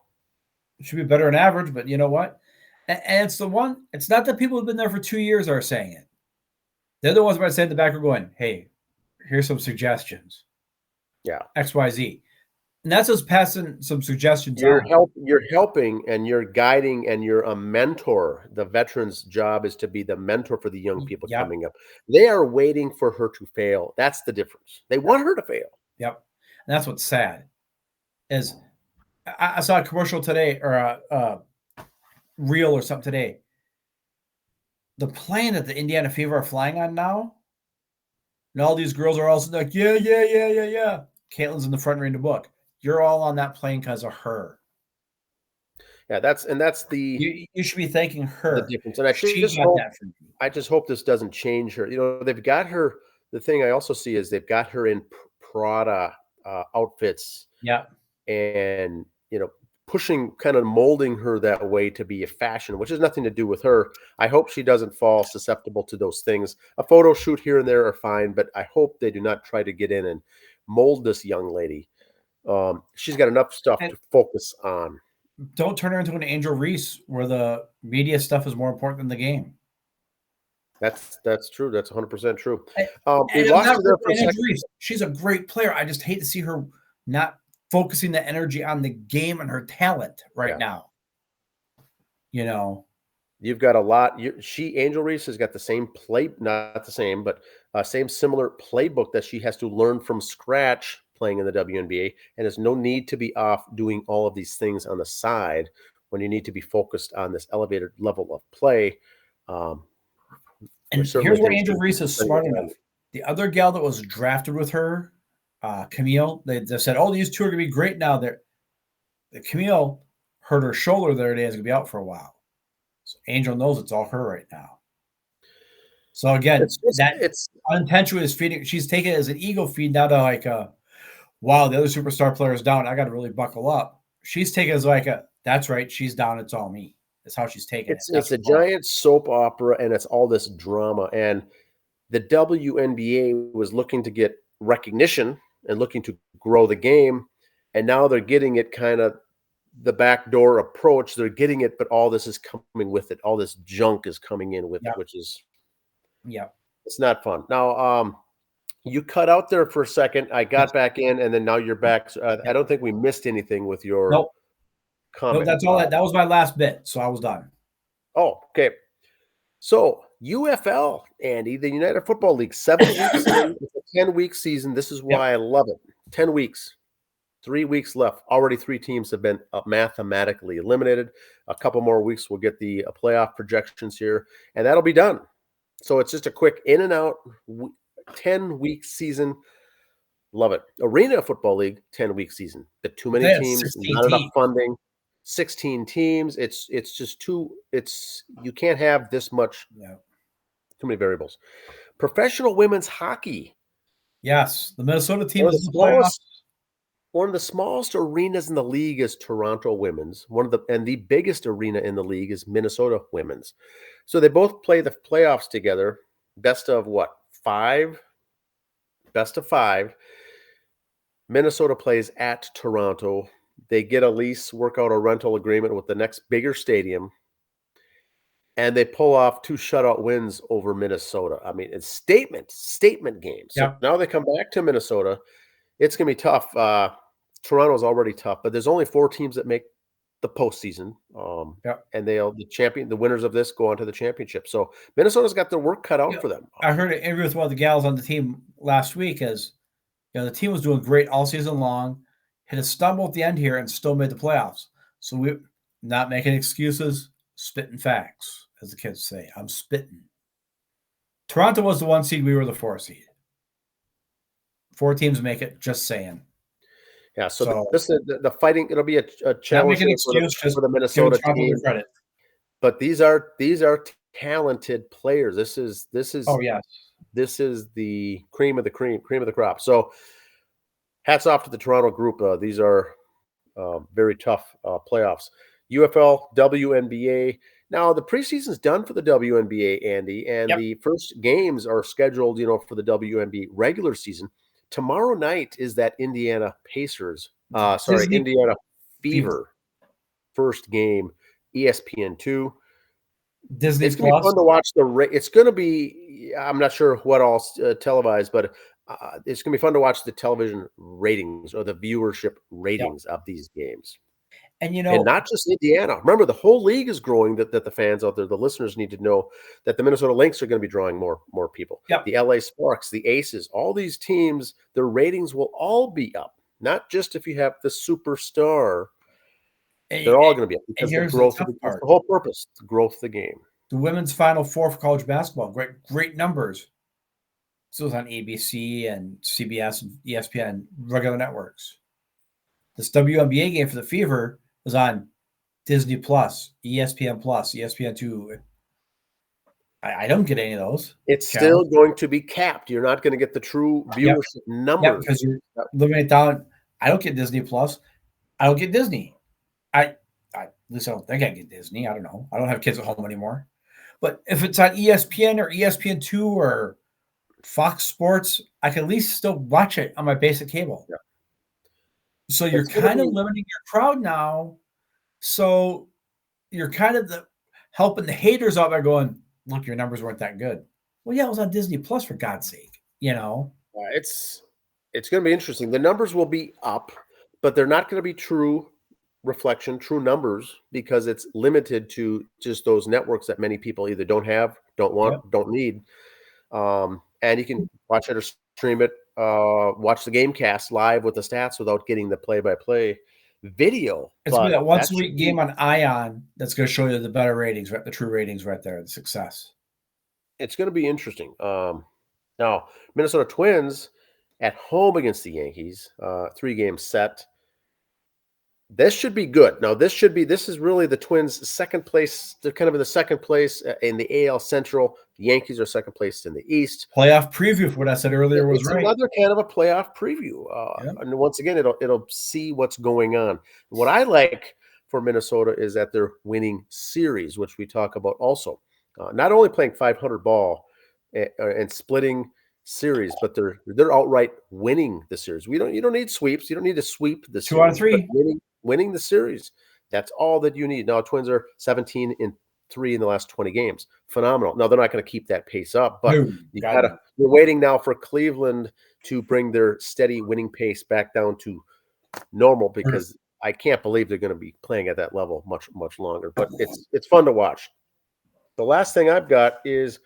Should be better than average, but you know what? And it's the one. It's not that people who've been there for 2 years are saying it. They're the ones that say in the back are going, "Hey, here's some suggestions." Yeah. XYZ. And that's us passing some suggestions on. You're helping and you're guiding and you're a mentor. The veteran's job is to be the mentor for the young people Yep. coming up. They are waiting for her to fail. That's the difference. They want her to fail. Yep. And that's what's sad. Is I saw a commercial today or a reel or something today. The plane that the Indiana Fever are flying on now, and all these girls are also like, yeah. Caitlin's in the front reading the book. You're all on that plane because of her. Yeah, that's the You should be thanking her. the difference. And I just hope this doesn't change her. You know, they've got her. The thing I also see is they've got her in Prada outfits. Yeah. And pushing, kind of molding her that way to be a fashion, which has nothing to do with her. I hope she doesn't fall susceptible to those things. A photo shoot here and there are fine, but I hope they do not try to get in and mold this young lady. She's got enough stuff to focus on. Don't turn her into an Angel Reese where the media stuff is more important than the game. That's true. That's 100% true. We lost her there for a second. She's a great player. I just hate to see her not focusing the energy on the game and her talent now. You know, you've got a lot. Angel Reese has got the same not the same, but similar playbook that she has to learn from scratch playing in the WNBA, and there's no need to be off doing all of these things on the side when you need to be focused on this elevated level of play. And here's where Angel Reese is smart enough. The other gal that was drafted with her, Camille, they said, "Oh, these two are going to be great now." The Camille hurt her shoulder the other day, is going to be out for a while. So Angel knows it's all her right now. So again, it's unintentionally is feeding. She's taking it as an ego feed now to like, wow, the other superstar player is down. I got to really buckle up. She's taking it as like that's right. She's down. It's all me. That's how she's taking it. It's a giant soap opera, and it's all this drama. And the WNBA was looking to get recognition and looking to grow the game, and now they're getting it kind of the backdoor approach. They're getting it, but all this is coming with it. All this junk is coming in with it, which is it's not fun. Now, you cut out there for a second. I got back in, and then now you're back. So, I don't think we missed anything with your comment. No, that's all. That was my last bit, so I was done. Oh, okay. So UFL, Andy, the United Football League, 7 weeks in, it's a 10-week season. This is why I love it. 10 weeks, 3 weeks left. Already 3 teams have been mathematically eliminated. A couple more weeks, we'll get the playoff projections here, and that'll be done. So it's just a quick in and out 10-week season. Love it. Arena Football League, 10-week season. But too many teams, not enough funding. 16 teams. It's just too. You can't have this much. Too many variables. Professional women's hockey. Yes, the Minnesota team is one of the smallest arenas in the league is Toronto Women's. And the biggest arena in the league is Minnesota Women's. So they both play the playoffs together. Best of 5? Best of 5. Minnesota plays at Toronto. They get a lease, work out a rental agreement with the next bigger stadium, and they pull off 2 shutout wins over Minnesota. I mean, it's statement games. So now they come back to Minnesota. It's going to be tough. Toronto's already tough, but there's only 4 teams that make the postseason. Yep. And the winners of this go on to the championship. So Minnesota's got their work cut out for them. I heard an interview with one of the gals on the team last week as the team was doing great all season long, hit a stumble at the end here and still made the playoffs. So we're not making excuses, spitting facts, as the kids say. I'm spitting. Toronto was the 1 seed. We were the 4 seed. 4 teams make it, just saying. Yeah, so this is the fighting. It'll be a challenge for the Minnesota team. Credit. But these are talented players. This is yes. This is the cream of the crop. So hats off to the Toronto group. These are very tough playoffs. UFL, WNBA. Now the preseason's done for the WNBA, Andy, and the first games are scheduled, for the WNBA regular season. Tomorrow night is that Indiana Pacers, Indiana Fever first game, ESPN2. Disney It's going to be fun to watch it's going to be, I'm not sure what all televised, but it's going to be fun to watch the television ratings or the viewership ratings of these games. And, and not just Indiana. Remember, the whole league is growing, that the fans out there, the listeners need to know that the Minnesota Lynx are going to be drawing more people. The LA Sparks, the Aces, all these teams, their ratings will all be up. Not just if you have the superstar. They're all going to be up because the growth that's the whole purpose, the growth of the game. The women's Final Four for college basketball, great numbers. So it was on ABC and CBS and ESPN, regular networks. This WNBA game for the Fever was on Disney Plus, ESPN Plus, ESPN2. I don't get any of those. It's still going to be capped. You're not going to get the true viewership numbers. Because you're living it down. I don't get Disney Plus. I don't get Disney. At least I don't think I get Disney. I don't know. I don't have kids at home anymore. But if it's on ESPN or ESPN2 or Fox Sports, I can at least still watch it on my basic cable. Yeah. So you're kind of limiting your crowd now. So you're kind of helping the haters out by going, look, your numbers weren't that good. Well, yeah, it was on Disney Plus, for God's sake. It's going to be interesting. The numbers will be up, but they're not going to be true reflection, true numbers, because it's limited to just those networks that many people either don't have, don't want, don't need. And you can watch it or stream it, watch the game cast live with the stats without getting the play-by-play video. It's going to be that once-a-week game on ION that's going to show you the better ratings, right? The true ratings right there, the success. It's going to be interesting. Now, Minnesota Twins at home against the Yankees, 3-game set. This should be good. Now, this is really the Twins' second place. They're kind of in the second place in the AL Central. The Yankees are second place in the East. Playoff preview for what I said earlier was right. It's another kind of a playoff preview. And once again, it'll see what's going on. What I like for Minnesota is that they're winning series, which we talk about also. Not only playing 500 ball and splitting series, but they're outright winning the series. You don't need sweeps. You don't need to sweep the series. 2 out of 3. Winning the series. That's all that you need. Now, Twins are 17-3 in the last 20 games. Phenomenal. Now, they're not going to keep that pace up, but you're waiting now for Cleveland to bring their steady winning pace back down to normal, because I can't believe they're going to be playing at that level much, much longer. But it's fun to watch. The last thing I've got is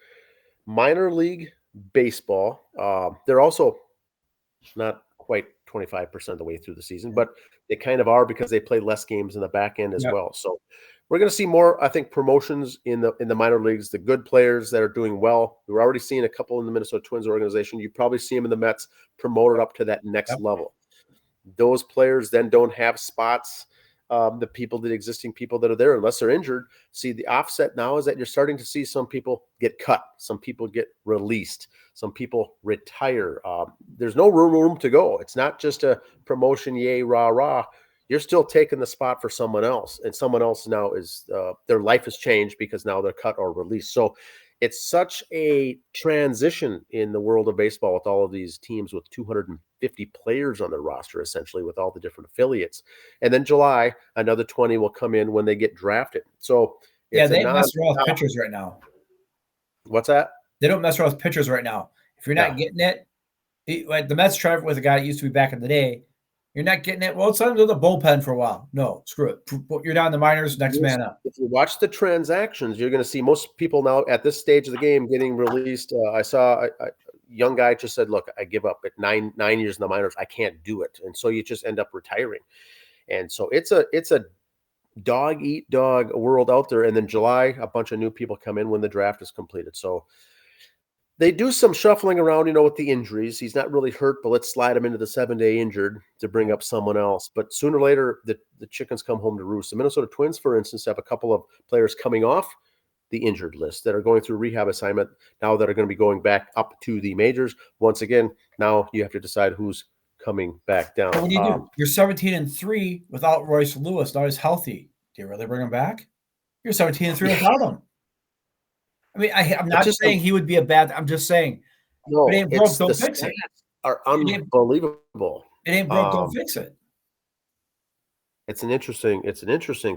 minor league baseball. They're also not quite 25% of the way through the season, but they kind of are, because they play less games in the back end as well. So we're going to see more, I think, promotions in the minor leagues. The good players that are doing well. We're already seeing a couple in the Minnesota Twins organization. You probably see them in the Mets promoted up to that next level. Those players then don't have spots. The existing people that are there, unless they're injured. See, the offset now is that you're starting to see some people get cut, some people get released, some people retire. There's no room to go. It's not just a promotion, yay, rah, rah. You're still taking the spot for someone else, and someone else now is their life has changed because now they're cut or released. So it's such a transition in the world of baseball with all of these teams with 250 players on their roster, essentially, with all the different affiliates. And then July, another 20 will come in when they get drafted. So they mess around with pitchers right now. What's that? They don't mess around with pitchers right now. If you're not getting it, like the Mets tried with a guy that used to be back in the day, You're not getting it. Well, it's under the bullpen for a while. No, screw it. You're down the minors, next man up. If you watch the transactions, you're going to see most people now at this stage of the game getting released. I saw a young guy just said, "Look, I give up at nine years in the minors. I can't do it," and so you just end up retiring. And so it's a dog eat dog world out there. And then July, a bunch of new people come in when the draft is completed. So they do some shuffling around, with the injuries. He's not really hurt, but let's slide him into the 7-day injured to bring up someone else. But sooner or later, the chickens come home to roost. The Minnesota Twins, for instance, have a couple of players coming off the injured list that are going through rehab assignment now that are going to be going back up to the majors. Once again, now you have to decide who's coming back down. What do you do? You're 17-3 without Royce Lewis. Now he's healthy. Do you really bring him back? You're 17-3 without him. I mean, I'm not saying he would be a bad. I'm just saying. No, it ain't broke, don't fix it. Are unbelievable. It ain't broke, don't fix it. It's an interesting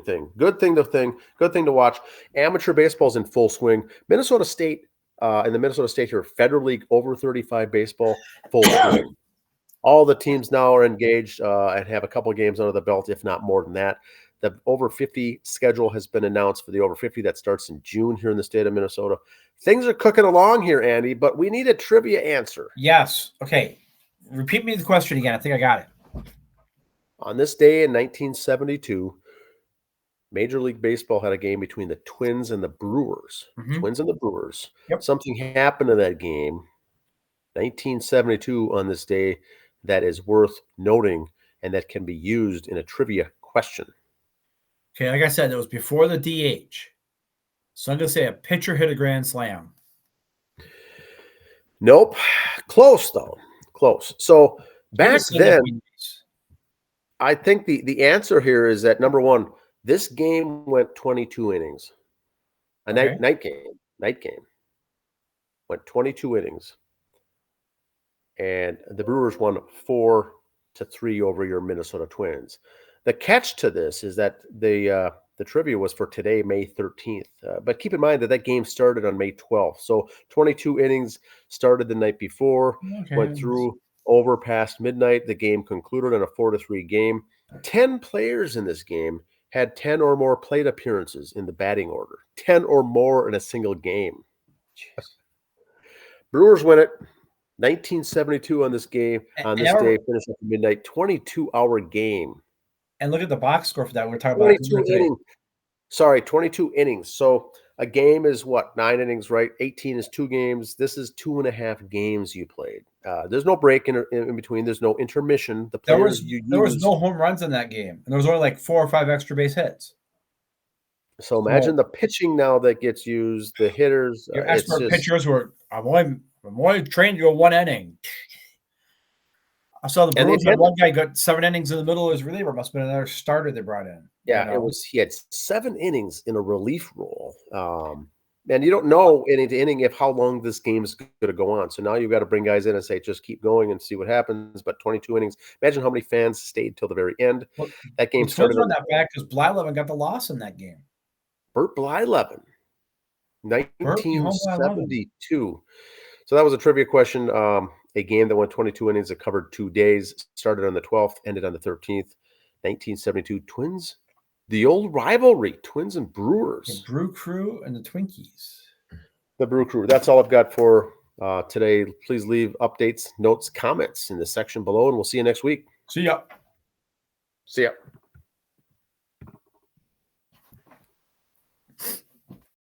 thing. Good thing to watch. Amateur baseball's in full swing. Minnesota State, in the Minnesota State here, Federal League over 35 baseball, full swing. All the teams now are engaged and have a couple of games under the belt, if not more than that. The over 50 schedule has been announced for the over 50 that starts in June here in the state of Minnesota. Things are cooking along here, Andy, but we need a trivia answer. Yes. Okay. Repeat me the question again. I think I got it. On this day in 1972, Major League Baseball had a game between the Twins and the Brewers. Mm-hmm. Twins and the Brewers. Yep. Something happened in that game, 1972 on this day, that is worth noting and that can be used in a trivia question. Okay, like I said, it was before the DH. So I'm going to say a pitcher hit a grand slam. Nope. Close, though. Close. So back then, I think the answer here is that, number one, this game went 22 innings. Night game. Went 22 innings. And the Brewers won 4-3 over your Minnesota Twins. The catch to this is that the trivia was for today, May 13th. But keep in mind that game started on May 12th. So 22 innings started the night before, went through over past midnight. The game concluded in a 4-3 game. 10 players in this game had 10 or more plate appearances in the batting order. 10 or more in a single game. Brewers win it. 1972 on this day, finished at midnight, 22-hour game. And look at the box score for that. We're talking about 22 innings. So a game is what? 9 innings, right? 18 is 2 games. This is 2.5 games you played. There's no break in between. There's no intermission. There was no home runs in that game, and there was only like 4 or 5 extra base hits. So imagine the pitching now that gets used. The hitters, your expert pitchers were. I'm only trained to go 1 inning. I saw the Brewers had one guy got 7 innings in the middle of his reliever. Must have been another starter they brought in. Yeah, he had 7 innings in a relief role. And you don't know inning to inning how long this game is going to go on. So now you've got to bring guys in and say, just keep going and see what happens. But 22 innings. Imagine how many fans stayed till the very end. Well, that game started on that back because Blyleven got the loss in that game. Bert Blyleven, 1972. So that was a trivia question. A game that went 22 innings that covered 2 days, started on the 12th, ended on the 13th. 1972 Twins, the old rivalry, Twins and Brewers. The Brew Crew and the Twinkies. The Brew Crew. That's all I've got for today. Please leave updates, notes, comments in the section below, and we'll see you next week. See ya. See ya.